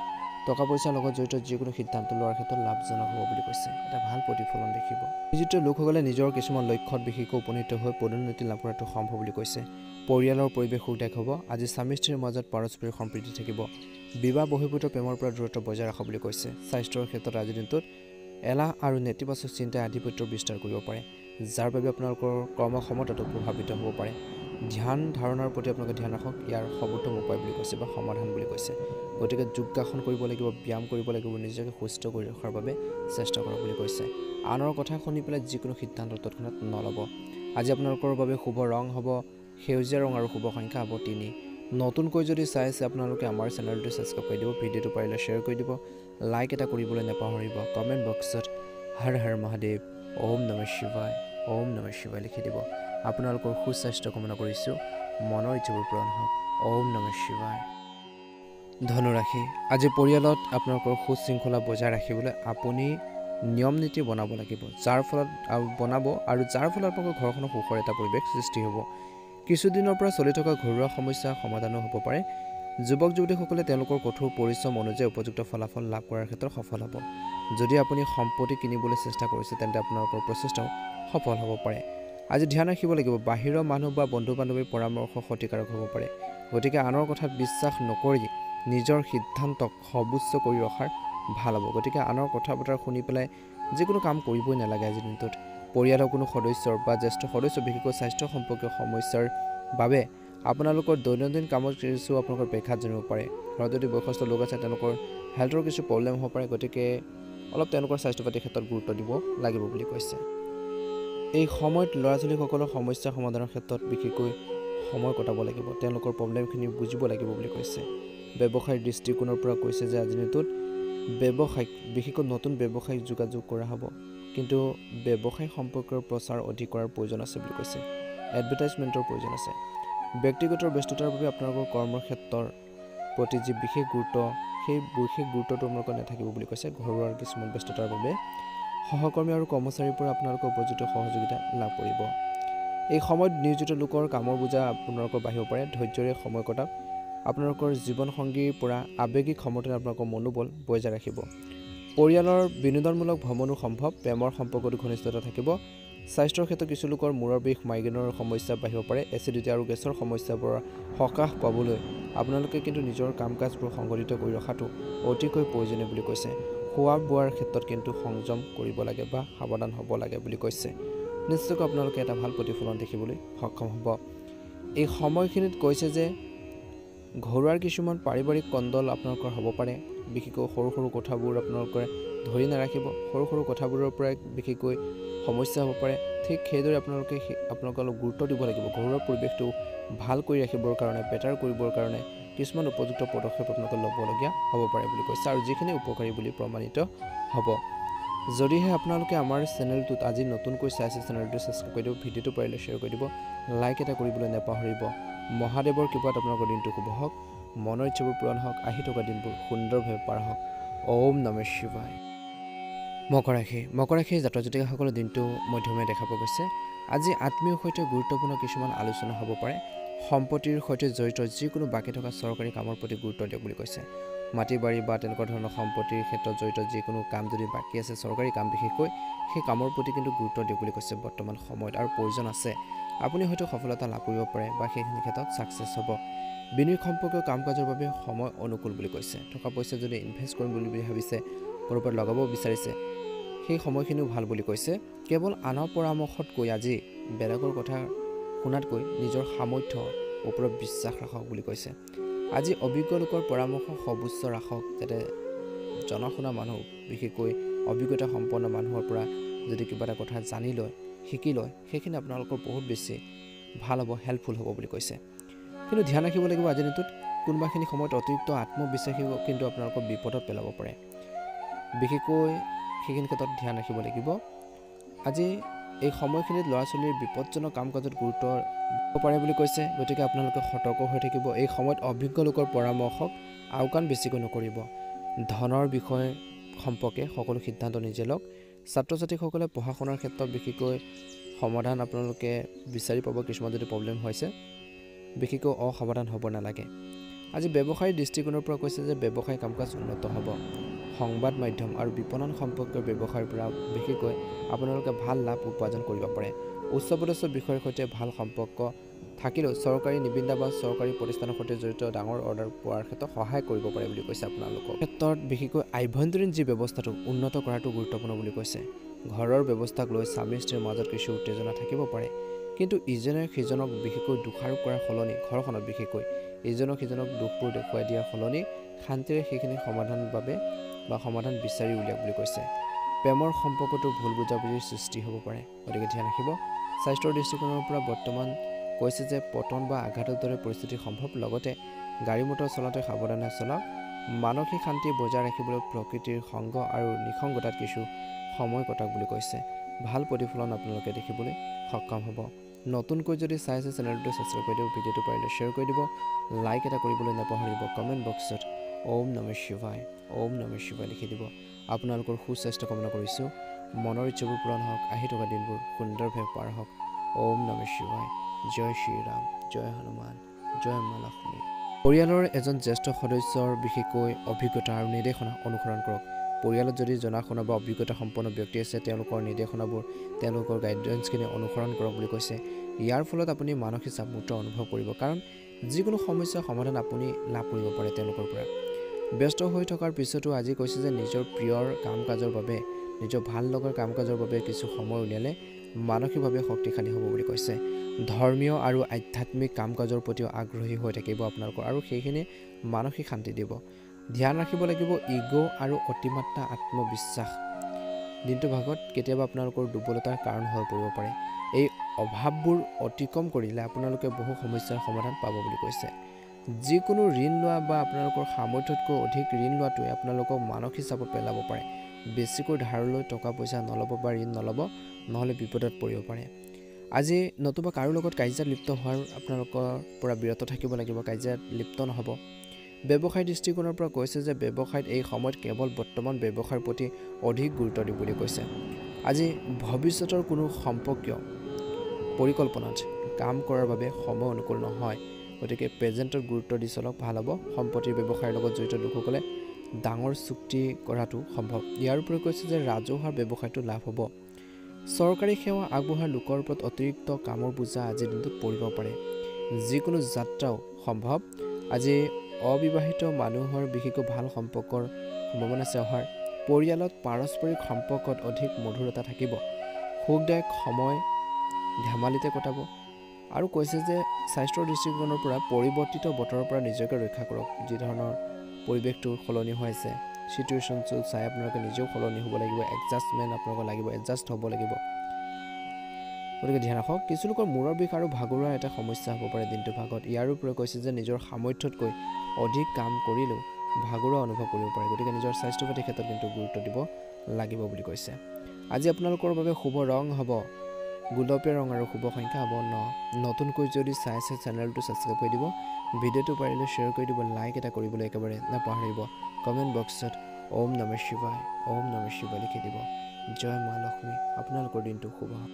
টকা পইচাৰ লগত জড়িত যিকোনো সিদ্ধান্ত লোৱাৰ ক্ষেত্ৰত লাভজনক হ'ব বুলি কৈছে এটা ভাল প্ৰতিফলন দেখিব নিযুক্ত লোকসকলে নিজৰ কিছুমান লক্ষ্যত বিশেষকৈ উপনীত হৈ পদোন্নতি লাভ কৰাটো সম্ভৱ বুলি কৈছে পৰিয়ালৰ পৰিৱেশ সুখদায়ক হ'ব আজি স্বামী স্ত্ৰীৰ মাজত পাৰস্পৰিক সম্প্ৰীতি থাকিব বিবাহ বহিৰ্ভূত প্ৰেমৰ পৰা দূৰত্ব বজাই ৰাখক বুলি কৈছে স্বাস্থ্যৰ ক্ষেত্ৰত আজিৰ দিনটোত এলাহ আৰু নেতিবাচক চিন্তাই আধিপত্য বিস্তাৰ কৰিব পাৰে যাৰ বাবে আপোনালোকৰ কৰ্মক্ষমতাটো প্ৰভাৱিত হ'ব পাৰে ধ্যান ধাৰণাৰ প্ৰতি আপোনালোকে ধ্যান ৰাখক ইয়াৰ সৰ্বোত্তম উপায় বুলি কৈছে বা সমাধান বুলি কৈছে গতিকে যোগাসন কৰিব লাগিব ব্যায়াম কৰিব লাগিব নিজকে সুস্থ কৰি ৰখাৰ বাবে চেষ্টা কৰক বুলি কৈছে আনৰ কথা শুনি পেলাই যিকোনো সিদ্ধান্ত তৎক্ষণাত নল'ব আজি আপোনালোকৰ বাবে শুভ ৰং হ'ব সেউজীয়া ৰং আৰু শুভ সংখ্যা হ'ব 3 নতুনকৈ যদি চাই আছে আপোনালোকে আমাৰ চেনেলটো সাবস্ক্ৰাইব কৰি দিব ভিডিঅ'টো পাৰিলে শ্বেয়াৰ কৰি দিব লাইক এটা কৰিবলৈ নাপাহৰিব কমেণ্ট বক্সত হৰ হৰ মহাদেৱ ওম নমঃ শিৱায় লিখি দিব আপোনালোকৰ সুস্বাস্থ্য কামনা কৰিছোঁ মনৰ ইচ্ছাবোৰ পূৰণ হওক ওম নমঃ শিৱায় ধনুৰাশি আজি পৰিয়ালত আপোনালোকৰ সুশৃংখলা বজাই ৰাখিবলৈ আপুনি নিয়ম নীতি বনাব লাগিব যাৰ ফলত আপোনালোকৰ ঘৰখনৰ সুখৰ এটা পৰিৱেশ সৃষ্টি হ'ব কিছুদিনৰ পৰা চলি থকা ঘৰুৱা সমস্যা সমাধানো হ'ব পাৰে যুৱক যুৱতীসকলে তেওঁলোকৰ কঠোৰ পৰিশ্ৰম অনুযায়ী উপযুক্ত ফলাফল লাভ কৰাৰ ক্ষেত্ৰত সফল হ'ব যদি আপুনি সম্পত্তি কিনিবলৈ চেষ্টা কৰিছে তেন্তে আপোনালোকৰ প্ৰচেষ্টাও সফল হ'ব পাৰে আজি ধ্যান ৰাখিব লাগিব বাহিৰৰ মানুহ বা বন্ধু বান্ধৱীৰ পৰামৰ্শ ক্ষতিকাৰক হ'ব পাৰে গতিকে আনৰ কথাত বিশ্বাস নকৰি নিজৰ সিদ্ধান্তক সৰ্বোচ্চ কৰি ৰখাৰ ভাল হ'ব গতিকে আনৰ কথা বতৰা শুনি পেলাই যিকোনো কাম কৰিবই নালাগে আজিৰ দিনটোত পৰিয়ালৰ কোনো সদস্যৰ বা জ্যেষ্ঠ সদস্য বিশেষকৈ স্বাস্থ্য সম্পৰ্কীয় সমস্যাৰ বাবে আপোনালোকৰ দৈনন্দিন কামত কিছু আপোনালোকৰ ব্যাঘাত জন্মিব পাৰে ঘৰত যদি বয়সস্থ লোক আছে তেওঁলোকৰ হেল্থৰ কিছু প্ৰব্লেম হ'ব পাৰে গতিকে অলপ তেওঁলোকৰ স্বাস্থ্য পাতিৰ ক্ষেত্ৰত গুৰুত্ব দিব লাগিব বুলি কৈছে এই সময়ত ল'ৰা ছোৱালীসকলৰ সমস্যা সমাধানৰ ক্ষেত্ৰত বিশেষকৈ সময় কটাব লাগিব তেওঁলোকৰ প্ৰব্লেমখিনি বুজিব লাগিব বুলি কৈছে ব্যৱসায়িক দৃষ্টিকোণৰ পৰা কৈছে যে আজিৰ দিনটোত ব্যৱসায়িক বিশেষকৈ নতুন ব্যৱসায়িক যোগাযোগ কৰা হ'ব কিন্তু ব্যৱসায় সম্পৰ্কৰ প্ৰচাৰ অধিক কৰাৰ প্ৰয়োজন আছে বুলি কৈছে এডভাৰটাইজমেণ্টৰ প্ৰয়োজন আছে ব্যক্তিগত ব্যস্ততাৰ বাবে আপোনালোকৰ কৰ্মৰ ক্ষেত্ৰৰ প্ৰতি যি বিশেষ গুৰুত্ব সেই বিশেষ গুৰুত্বটো আপোনালোকৰ নাথাকিব বুলি কৈছে ঘৰুৱা কিছুমান ব্যস্ততাৰ বাবে সহকৰ্মী আৰু কৰ্মচাৰীৰ পৰা আপোনালোকৰ উপযুক্ত সহযোগিতা লাভ কৰিব এই সময়ত নিয়োজিত লোকৰ কামৰ বোজা আপোনালোকৰ বাঢ়িব পাৰে ধৈৰ্যৰে সময় কটাওক আপোনালোকৰ জীৱনসংগীৰ পৰা আৱেগিক সমৰ্থন আপোনালোকৰ মনোবল বজাই ৰাখিব পৰিয়ালৰ বিনোদনমূলক ভ্ৰমণো সম্ভৱ প্ৰেমৰ সম্পৰ্কটো ঘনিষ্ঠতা থাকিব স্বাস্থ্যৰ ক্ষেত্ৰত কিছু লোকৰ মূৰৰ বিষ মাইগ্ৰেনৰ সমস্যা বাঢ়িব পাৰে এচিডিটি আৰু গেছৰ সমস্যাৰ পৰা সকাহ পাবলৈ আপোনালোকে কিন্তু নিজৰ কাম-কাজবোৰ সংগঠিত কৰি ৰখাটো অতিকৈ প্ৰয়োজনীয় বুলি কৈছে খোৱা বোৱাৰ ক্ষেত্ৰত কিন্তু সংযম কৰিব লাগে বা সাৱধান হ'ব লাগে বুলি কৈছে নিশ্চয়কৈ আপোনালোকে এটা ভাল প্ৰতিফলন দেখিবলৈ সক্ষম হ'ব এই সময়খিনিত কৈছে যে ঘৰুৱাৰ কিছুমান পাৰিবাৰিক কণ্ডল আপোনালোকৰ হ'ব পাৰে বিশেষকৈ সৰু সৰু কথাবোৰ আপোনালোকে ধৰি নাৰাখিব সৰু সৰু কথাবোৰৰ পৰা বিশেষকৈ সমস্যা হ'ব পাৰে ঠিক সেইদৰে আপোনালোকে অলপ গুৰুত্ব দিব লাগিব ঘৰুৱা পৰিৱেশটো ভাল কৰি ৰাখিবৰ কাৰণে বেটাৰ কৰিবৰ কাৰণে কিছুমান উপযুক্ত পদক্ষেপ আপোনালোকে ল'বলগীয়া হ'ব পাৰে বুলি কৈছে আৰু যিখিনি উপকাৰী বুলি প্ৰমাণিত হ'ব যদিহে আপোনালোকে আমাৰ চেনেলটোত আজি নতুনকৈ চাইছে চেনেলটো ছাবস্ক্ৰাইব কৰি দিব ভিডিঅ'টো পাৰিলে শ্বেয়াৰ কৰি দিব লাইক এটা কৰিবলৈ নাপাহৰিব মহাদেৱৰ কৃপাত আপোনালোকৰ দিনটো শুভ হওক মনৰ ইচ্ছাবোৰ পূৰণ হওক আহি থকা দিনবোৰ সুন্দৰভাৱে পাৰ হওক ওম নমঃ শিৱায় মকৰ ৰাশি জাতক জাতিকাসকলৰ দিনটো মধ্যমীয়া দেখা পোৱা গৈছে আজি আত্মীয়ৰ সৈতে গুৰুত্বপূৰ্ণ কিছুমান আলোচনা হ'ব পাৰে সম্পত্তিৰ সৈতে জড়িত যিকোনো বাকী থকা চৰকাৰী কামৰ প্ৰতি গুৰুত্ব দিয়ক বুলি কৈছে মাটি বাৰী বা তেনেকুৱা ধৰণৰ সম্পত্তিৰ ক্ষেত্ৰত জড়িত যিকোনো কাম যদি বাকী আছে চৰকাৰী কাম বিশেষকৈ সেই কামৰ প্ৰতি কিন্তু গুৰুত্ব দিয়ক বুলি কৈছে বৰ্তমান সময়ত আৰু প্ৰয়োজন আছে আপুনি হয়তো সফলতা লাভ কৰিব পাৰে বা সেইখিনি ক্ষেত্ৰত ছাকচেছ হ'ব বিনিয়োগ সম্পৰ্কীয় কাম কাজৰ বাবে সময় অনুকূল বুলি কৈছে টকা পইচা যদি ইনভেষ্ট কৰিম বুলি ভাবিছে ক'ৰবাত লগাব বিচাৰিছে সেই সময়খিনিও ভাল বুলি কৈছে কেৱল আনৰ পৰামৰ্শতকৈ আজি বেলেগৰ কথা শুনাতকৈ নিজৰ সামৰ্থ্যৰ ওপৰত বিশ্বাস ৰাখক বুলি কৈছে আজি অভিজ্ঞ লোকৰ পৰামৰ্শ সৰ্বোচ্চ ৰাখক যাতে জনা শুনা মানুহ বিশেষকৈ অভিজ্ঞতা সম্পন্ন মানুহৰ পৰা যদি কিবা এটা কথা জানি লয় শিকি লয় সেইখিনি আপোনালোকৰ বহুত বেছি ভাল হ'ব হেল্পফুল হ'ব বুলি কৈছে কিন্তু ধ্যান ৰাখিব লাগিব আজিৰ দিনটোত কোনোবাখিনি সময়ত অতিৰিক্ত আত্মবিশ্বাসী কিন্তু আপোনালোকৰ বিপদত পেলাব পাৰে বিশেষকৈ সেইখিনি ক্ষেত্ৰত ধ্যান ৰাখিব লাগিব আজি এই সময়খিনিত ল'ৰা ছোৱালীৰ বিপদজনক কাম কাজত গুৰুত্ব দিব পাৰে বুলি কৈছে গতিকে আপোনালোকে সতৰ্ক হৈ থাকিব এই সময়ত অভিজ্ঞ লোকৰ পৰামৰ্শক আওকাণ বেছিকৈ নকৰিব ধনৰ বিষয় সম্পৰ্কে সকলো সিদ্ধান্ত নিজে লওক ছাত্ৰ ছাত্ৰীসকলে পঢ়া শুনাৰ ক্ষেত্ৰত বিশেষকৈ সমাধান আপোনালোকে বিচাৰি পাব কিছুমান যদি প্ৰব্লেম হৈছে বিশেষকৈ অসাৱধান হ'ব নালাগে আজি ব্যৱসায়িক দৃষ্টিকোণৰ পৰা কৈছে যে ব্যৱসায় কাম কাজ উন্নত হ'ব সংবাদ মাধ্যম আৰু বিপণন সম্পৰ্কীয় ব্যৱসায়ৰ পৰা বিশেষকৈ আপোনালোকে ভাল লাভ উপাৰ্জন কৰিব পাৰে উচ্চপদস্থ বিষয়ৰ সৈতে ভাল সম্পৰ্ক থাকিলেও চৰকাৰী নিবিদা বা চৰকাৰী প্ৰতিষ্ঠানৰ সৈতে জড়িত ডাঙৰ অৰ্ডাৰ পোৱাৰ ক্ষেত্ৰত সহায় কৰিব পাৰে বুলি কৈছে আপোনালোকৰ ক্ষেত্ৰত বিশেষকৈ আভ্যন্তৰীণ যি ব্যৱস্থাটো উন্নত কৰাটো গুৰুত্বপূৰ্ণ বুলি কৈছে ঘৰৰ ব্যৱস্থাক লৈ স্বামী স্ত্ৰীৰ মাজত কিছু উত্তেজনা থাকিব পাৰে কিন্তু ইজনে সিজনক বিশেষকৈ দোষাৰোপ কৰাৰ সলনি ঘৰখনত বিশেষকৈ ইজনক সিজনক দোষবোৰ দেখুৱাই দিয়াৰ সলনি শান্তিৰে সেইখিনি সমাধানৰ বাবে বা সমাধান বিচাৰি উলিয়াওক বুলি কৈছে প্ৰেমৰ সম্পৰ্কটো ভুল বুজাবুজিৰ সৃষ্টি হ'ব পাৰে গতিকে ধ্যান ৰাখিব স্বাস্থ্যৰ দৃষ্টিকোণৰ পৰা বৰ্তমান কৈছে যে পতন বা আঘাতৰ দৰে পৰিস্থিতি সম্ভৱ লগতে গাড়ী মটৰ চলাওঁতে সাৱধানে চলাওক মানসিক শান্তি বজাই ৰাখিবলৈ প্ৰকৃতিৰ সংগ আৰু নিসংগতাত কিছু সময় কটাওক বুলি কৈছে ভাল প্ৰতিফলন আপোনালোকে দেখিবলৈ সক্ষম হ'ব নতুনকৈ যদি চাইছে চেনেলটো ছাবস্ক্ৰাইব কৰি দিব ভিডিঅ'টো পাৰিলে শ্বেয়াৰ কৰি দিব লাইক এটা কৰিবলৈ নাপাহৰিব কমেণ্ট বক্সত ওম নমঃ শিৱায় লিখি দিব আপোনালোকৰ সুস্বাস্থ্য কামনা কৰিছোঁ মনৰ ইচ্ছাবোৰ পূৰণ হওক আহি থকা দিনবোৰ সুন্দৰভাৱে পাৰ হওক ওম নমঃ শিৱায় জয় শ্ৰীৰাম জয় হনুমান জয় মা লক্ষ্মী পৰিয়ালৰ এজন জ্যেষ্ঠ সদস্যৰ বিশেষকৈ অভিজ্ঞতা আৰু নিৰ্দেশনা অনুসৰণ কৰক পৰিয়ালত যদি জনা শুনা বা অভিজ্ঞতা সম্পন্ন ব্যক্তি আছে তেওঁলোকৰ নিৰ্দেশনাবোৰ তেওঁলোকৰ গাইডেন্সখিনি অনুসৰণ কৰক বুলি কৈছে ইয়াৰ ফলত আপুনি মানসিক চাপমুক্ত অনুভৱ কৰিব কাৰণ যিকোনো সমস্যাৰ সমাধান আপুনি লাভ কৰিব পাৰে তেওঁলোকৰ পৰা ব্যস্ত হৈ থকাৰ পিছতো আজি কৈছে যে নিজৰ প্ৰিয়ৰ কাম কাজৰ বাবে নিজৰ ভাল লগৰ কাম কাজৰ বাবে কিছু সময় উলিয়ালে মানসিকভাৱে শক্তিশালী হ'ব বুলি কৈছে ধৰ্মীয় আৰু আধ্যাত্মিক কাম কাজৰ প্ৰতিও আগ্ৰহী হৈ থাকিব আপোনালোকৰ আৰু সেইখিনি মানসিক শান্তি দিব ধ্যান ৰাখিব লাগিব ইগ' আৰু অতিমাত্ৰা আত্মবিশ্বাস দিনটো ভাগত কেতিয়াবা আপোনালোকৰ দুৰ্বলতাৰ কাৰণ হৈ পৰিব পাৰে এই অভাৱবোৰ অতিক্ৰম কৰিলে আপোনালোকে বহু সমস্যাৰ সমাধান পাব বুলি কৈছে যিকোনো ঋণ লোৱা বা আপোনালোকৰ সামৰ্থ্যতকৈ অধিক ঋণ লোৱাটোৱে আপোনালোকক মানসিক চাপত পেলাব পাৰে বেছিকৈ ধাৰলৈ টকা পইচা নল'ব বা ঋণ নল'ব নহ'লে বিপদত পৰিব পাৰে আজি নতুবা কাৰো লগত কাজিয়াত লিপ্ত হোৱাৰ আপোনালোকৰ পৰা বিৰত থাকিব লাগিব কাজিয়াত লিপ্ত নহ'ব ব্যৱসায় দৃষ্টিকোণৰ পৰা কৈছে যে ব্যৱসায়ত এই সময়ত কেৱল বৰ্তমান ব্যৱসায়ৰ প্ৰতি অধিক গুৰুত্ব দিব বুলি কৈছে আজি ভৱিষ্যতৰ কোনো সম্পৰ্কীয় পৰিকল্পনাত কাম কৰাৰ বাবে সময় অনুকূল নহয় গতিকে প্ৰেজেণ্টত গুৰুত্ব দি চলক, ভাল হ'ব। সম্পত্তিৰ ব্যৱসায়ৰ লগত জড়িত লোকসকলে ডাঙৰ চুক্তি কৰাটো সম্ভৱ। ইয়াৰ উপৰি কৈছে যে ৰাজহুৱা ব্যৱসায়টো লাভ হ'ব। চৰকাৰী সেৱা আগবঢ়োৱা লোকৰ ওপৰত অতিৰিক্ত কামৰ বোজা আজিৰ দিনটোত পৰিব পাৰে। যিকোনো যাত্ৰাও সম্ভৱ। আজি অবিবাহিত মানুহৰ বিশেষকৈ ভাল সম্পৰ্কৰ সম্ভাৱনা আছে অহাৰ। পৰিয়ালত পাৰস্পৰিক সম্পৰ্কত অধিক মধুৰতা থাকিব। সুখদায়ক সময় ধেমালিতে কটাব। আৰু কৈছে যে স্বাস্থ্যৰ দৃষ্টিকোণৰ পৰা পৰিৱৰ্তিত বতৰৰ পৰা নিজকে ৰক্ষা কৰক। যি ধৰণৰ পৰিৱেশটো সলনি হৈ আছে, চিটুৱেশ্যনটো চাই আপোনালোকে নিজেও সলনি হ'ব লাগিব, এডজাষ্টমেণ্ট আপোনালোকৰ লাগিব, এডজাষ্ট হ'ব লাগিব। গতিকে ধ্যান ৰাখক। কিছু লোকৰ মূৰৰ বিষ আৰু ভাগৰুৱা এটা সমস্যা হ'ব পাৰে দিনটোৰ ভাগত। ইয়াৰ উপৰি কৈছে যে নিজৰ সামৰ্থ্যতকৈ অধিক কাম কৰিলেও ভাগৰুৱা অনুভৱ কৰিব পাৰে। গতিকে নিজৰ স্বাস্থ্য পাতিৰ ক্ষেত্ৰত কিন্তু গুৰুত্ব দিব লাগিব বুলি কৈছে। আজি আপোনালোকৰ বাবে শুভ ৰং হ'ব গোলপীয়া ৰং আৰু শুভ সংখ্যা হ'ব 9। নতুনকৈ যদি চাই আছে চেনেলটো ছাবস্ক্ৰাইব কৰি দিব, ভিডিঅ'টো পাৰিলে শ্বেয়াৰ কৰি দিব, লাইক এটা কৰিবলৈ একেবাৰে নাপাহৰিব। কমেণ্ট বক্সত ওম নমঃ শিৱায়, ওম নমঃ শিৱায় লিখি দিব। জয় মা লক্ষ্মী। আপোনালোকৰ দিনটো শুভ হওক।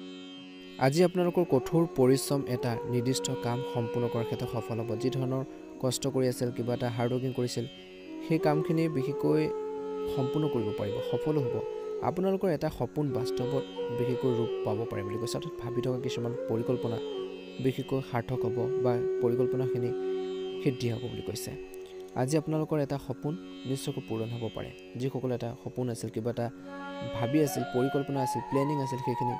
আজি আপোনালোকৰ কঠোৰ পৰিশ্ৰম এটা নিৰ্দিষ্ট কাম সম্পূৰ্ণ কৰাৰ ক্ষেত্ৰত সফল হ'ব। যি ধৰণৰ কষ্ট কৰি আছিল, কিবা এটা হাৰ্ড ৱৰ্কিং কৰিছিল, সেই কামখিনি বিশেষকৈ সম্পূৰ্ণ কৰিব পাৰিব, সফলো হ'ব। আপোনালোকৰ এটা সপোন বাস্তৱত বিশেষকৈ ৰূপ পাব পাৰে বুলি কৈছে। অৰ্থাৎ ভাবি থকা কিছুমান পৰিকল্পনা বিশেষকৈ সাৰ্থক হ'ব বা পৰিকল্পনাখিনি সিদ্ধি হ'ব বুলি কৈছে। আজি আপোনালোকৰ এটা সপোন নিশ্চয়কৈ পূৰণ হ'ব পাৰে। যিসকলে এটা সপোন আছিল, কিবা এটা ভাবি আছিল, পৰিকল্পনা আছিল, প্লেনিং আছিল, সেইখিনি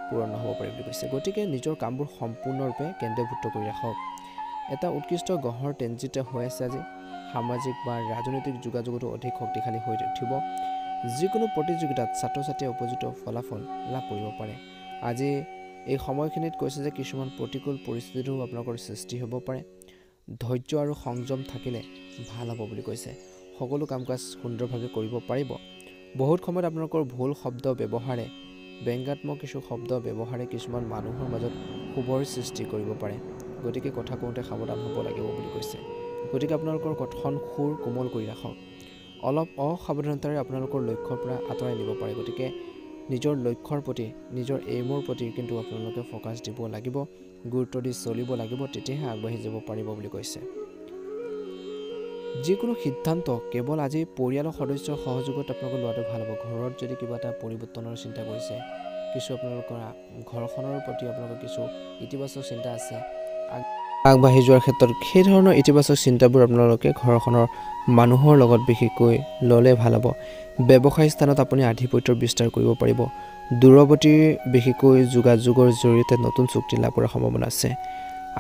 পূৰণ নহ'ব পাৰে বুলি কৈছে। গতিকে নিজৰ কামবোৰ সম্পূৰ্ণৰূপে কেন্দ্ৰীভূত কৰি ৰাখক। এটা উৎকৃষ্ট গ্ৰহৰ ট্ৰেনজিট হৈ আছে আজি। সামাজিক বা ৰাজনৈতিক যোগাযোগতো অধিক শক্তিশালী হৈ উঠিব। যিকোনো প্ৰতিযোগিতাত ছাত্ৰ ছাত্ৰীয়ে উপযুক্ত ফলাফল লাভ কৰিব পাৰে। আজি এই সময়খিনিত কৈছে যে কিছুমান প্ৰতিকূল পৰিস্থিতিৰো আপোনালোকৰ সৃষ্টি হ'ব পাৰে। ধৈৰ্য আৰু সংযম থাকিলে ভাল হ'ব বুলি কৈছে। সকলো কাম কাজ সুন্দৰভাৱে কৰিব পাৰিব। বহুত সময়ত আপোনালোকৰ ভুল শব্দ ব্যৱহাৰে, ব্যংগাত্মক কিছু শব্দ ব্যৱহাৰে কিছুমান মানুহৰ মাজত শুভৰ সৃষ্টি কৰিব পাৰে। গতিকে কথা কওঁতে সাৱধান হ'ব লাগিব বুলি কৈছে। গতিকে আপোনালোকৰ কথন সুৰ কোমল কৰি ৰাখক। অলপ অসাৱধানতাৰে আপোনালোকৰ লক্ষ্যৰ পৰা আঁতৰাই নিব পাৰে। গতিকে নিজৰ লক্ষ্যৰ প্ৰতি, নিজৰ এইমৰ প্ৰতি কিন্তু আপোনালোকে ফ'কাছ দিব লাগিব, গুৰুত্ব দি চলিব লাগিব, তেতিয়াহে আগবাঢ়ি যাব পাৰিব বুলি কৈছে। যিকোনো সিদ্ধান্ত কেৱল আজি পৰিয়ালৰ সদস্যৰ সহযোগত আপোনালোকে লোৱাটো ভাল হ'ব। ঘৰত যদি কিবা এটা পৰিৱৰ্তনৰ চিন্তা কৰিছে, কিছু আপোনালোকৰ ঘৰখনৰ প্ৰতি আপোনালোকৰ কিছু ইতিবাচক চিন্তা আছে, আগবাঢ়ি যোৱাৰ ক্ষেত্ৰত সেই ধৰণৰ ইতিবাচক চিন্তাবোৰ আপোনালোকে ঘৰখনৰ মানুহৰ লগত বিশেষকৈ ল'লে ভাল হ'ব। ব্যৱসায় স্থানত আপুনি আধিপত্যৰ বিস্তাৰ কৰিব পাৰিব। দূৰৱৰ্তী বিশেষকৈ যোগাযোগৰ জৰিয়তে নতুন চুক্তি লাভ কৰাৰ সম্ভাৱনা আছে।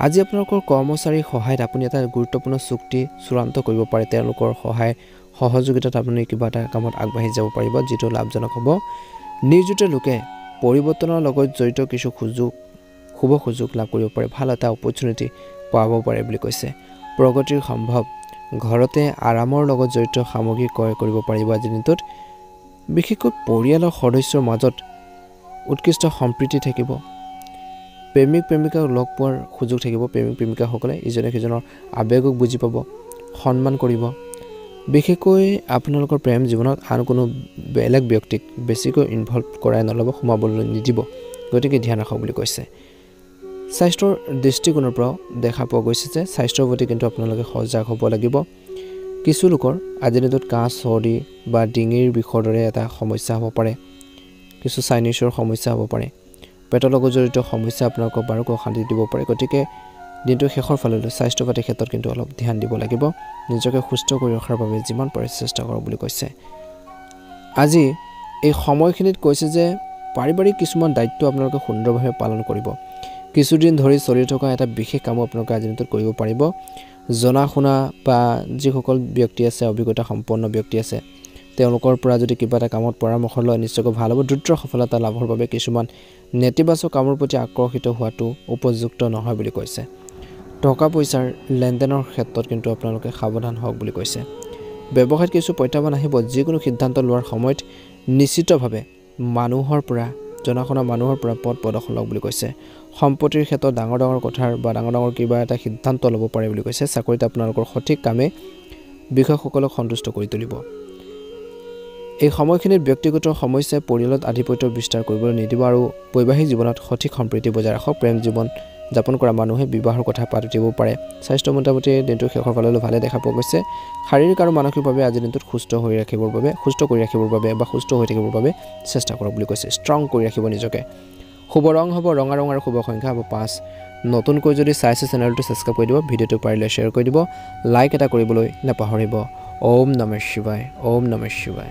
আজি আপোনালোকৰ কৰ্মচাৰীৰ সহায়ত আপুনি এটা গুৰুত্বপূৰ্ণ চুক্তি চূড়ান্ত কৰিব পাৰে। তেওঁলোকৰ সহায় সহযোগিতাত আপুনি কিবা এটা কামত আগবাঢ়ি যাব পাৰিব, যিটো লাভজনক হ'ব। নিয়োজিত লোকে পৰিৱৰ্তনৰ লগত জড়িত কিছু শুভ সুযোগ লাভ কৰিব পাৰে। ভাল এটা অপৰচুনিটি পাব পাৰে বুলি কৈছে। প্ৰগতিৰ সম্ভৱ। ঘৰতে আৰামৰ লগত জড়িত সামগ্ৰী ক্ৰয় কৰিব পাৰিব আজিৰ দিনটোত। বিশেষকৈ পৰিয়ালৰ সদস্যৰ মাজত উৎকৃষ্ট সম্প্ৰীতি থাকিব। প্ৰেমিক প্ৰেমিকাক লগ পোৱাৰ সুযোগ থাকিব। প্ৰেমিক প্ৰেমিকাসকলে ইজনে সিজনৰ আৱেগক বুজি পাব, সন্মান কৰিব। বিশেষকৈ আপোনালোকৰ প্ৰেম জীৱনত আন কোনো বেলেগ ব্যক্তিক বেছিকৈ ইনভলভ কৰাই নল'ব, সোমাবলৈ নিদিব। গতিকে ধ্যান ৰাখক বুলি কৈছে। স্বাস্থ্যৰ দৃষ্টিকোণৰ পৰাও দেখা পোৱা গৈছে যে স্বাস্থ্যৰ প্ৰতি কিন্তু আপোনালোকে সজাগ হ'ব লাগিব। কিছু লোকৰ আজিৰ দিনটোত কাহ, চৰ্দি বা ডিঙিৰ বিষৰ দৰে এটা সমস্যা হ'ব পাৰে। কিছু চাইনিছৰ সমস্যা হ'ব পাৰে। পেটৰ লগত জড়িত সমস্যা আপোনালোকক বাৰুকৈ অশান্তি দিব পাৰে। গতিকে দিনটো শেষৰ ফাললৈ স্বাস্থ্য পাতিৰ ক্ষেত্ৰত কিন্তু অলপ ধ্যান দিব লাগিব। নিজকে সুস্থ কৰি ৰখাৰ বাবে যিমান পাৰে চেষ্টা কৰক বুলি কৈছে। আজি এই সময়খিনিত কৈছে যে পাৰিবাৰিক কিছুমান দায়িত্ব আপোনালোকে সুন্দৰভাৱে পালন কৰিব। কিছুদিন ধৰি চলি থকা এটা বিশেষ কামো আপোনালোকে আজিৰ দিনটোত কৰিব পাৰিব। জনা শুনা বা যিসকল ব্যক্তি আছে, অভিজ্ঞতা সম্পন্ন ব্যক্তি আছে, তেওঁলোকৰ পৰা যদি কিবা এটা কামত পৰামৰ্শ লয় নিশ্চয়কৈ ভাল হ'ব। দ্ৰুত সফলতা লাভৰ বাবে কিছুমান নেতিবাচক কামৰ প্ৰতি আকৰ্ষিত হোৱাটো উপযুক্ত নহয় বুলি কৈছে। টকা পইচাৰ লেনদেনৰ ক্ষেত্ৰত কিন্তু আপোনালোকে সাৱধান হওক বুলি কৈছে। ব্যৱসায়ত কিছু প্ৰত্যাহ্বান আহিব। যিকোনো সিদ্ধান্ত লোৱাৰ সময়ত নিশ্চিতভাৱে জনা শুনা মানুহৰ পৰা পথ প্ৰদৰ্শন লওক বুলি কৈছে। সম্পত্তিৰ ক্ষেত্ৰত ডাঙৰ ডাঙৰ কথাৰ বা ডাঙৰ কিবা এটা সিদ্ধান্ত ল'ব পাৰে বুলি কৈছে। চাকৰিত আপোনালোকৰ সঠিক কামে বিষয়াসকলক সন্তুষ্ট কৰি তুলিব। এই সময়খিনিত ব্যক্তিগত সমস্যাই পৰিয়ালত আধিপত্য বিস্তাৰ কৰিবলৈ নিদিব আৰু বৈবাহিক জীৱনত সঠিক সম্প্ৰীতি বজাই ৰাখক। প্ৰেম জীৱন যাপন কৰা মানুহে বিবাহৰ কথা পাতিব পাৰে স্বাস্থ্য মোটামুটি দিনটোৰ শেষৰ ফাললৈ ভালে দেখা পোৱা গৈছে শাৰীৰিক আৰু মানসিকভাৱে আজি দিনটোত সুস্থ কৰি ৰাখিবৰ বাবে বা সুস্থ হৈ থাকিবৰ বাবে চেষ্টা কৰক বুলি কৈছে ষ্ট্ৰং কৰি ৰাখিব নিজকে শুভ ৰং হ'ব ৰঙা ৰং আৰু শুভ সংখ্যা হ'ব 5 নতুনকৈ যদি চাইছে চেনেলটো সাবস্ক্ৰাইব কৰি দিব ভিডিওটো পাৰিলে শ্বেয়াৰ কৰি দিব লাইক এটা কৰিবলৈ নাপাহৰিব ওম নমঃ শিৱায়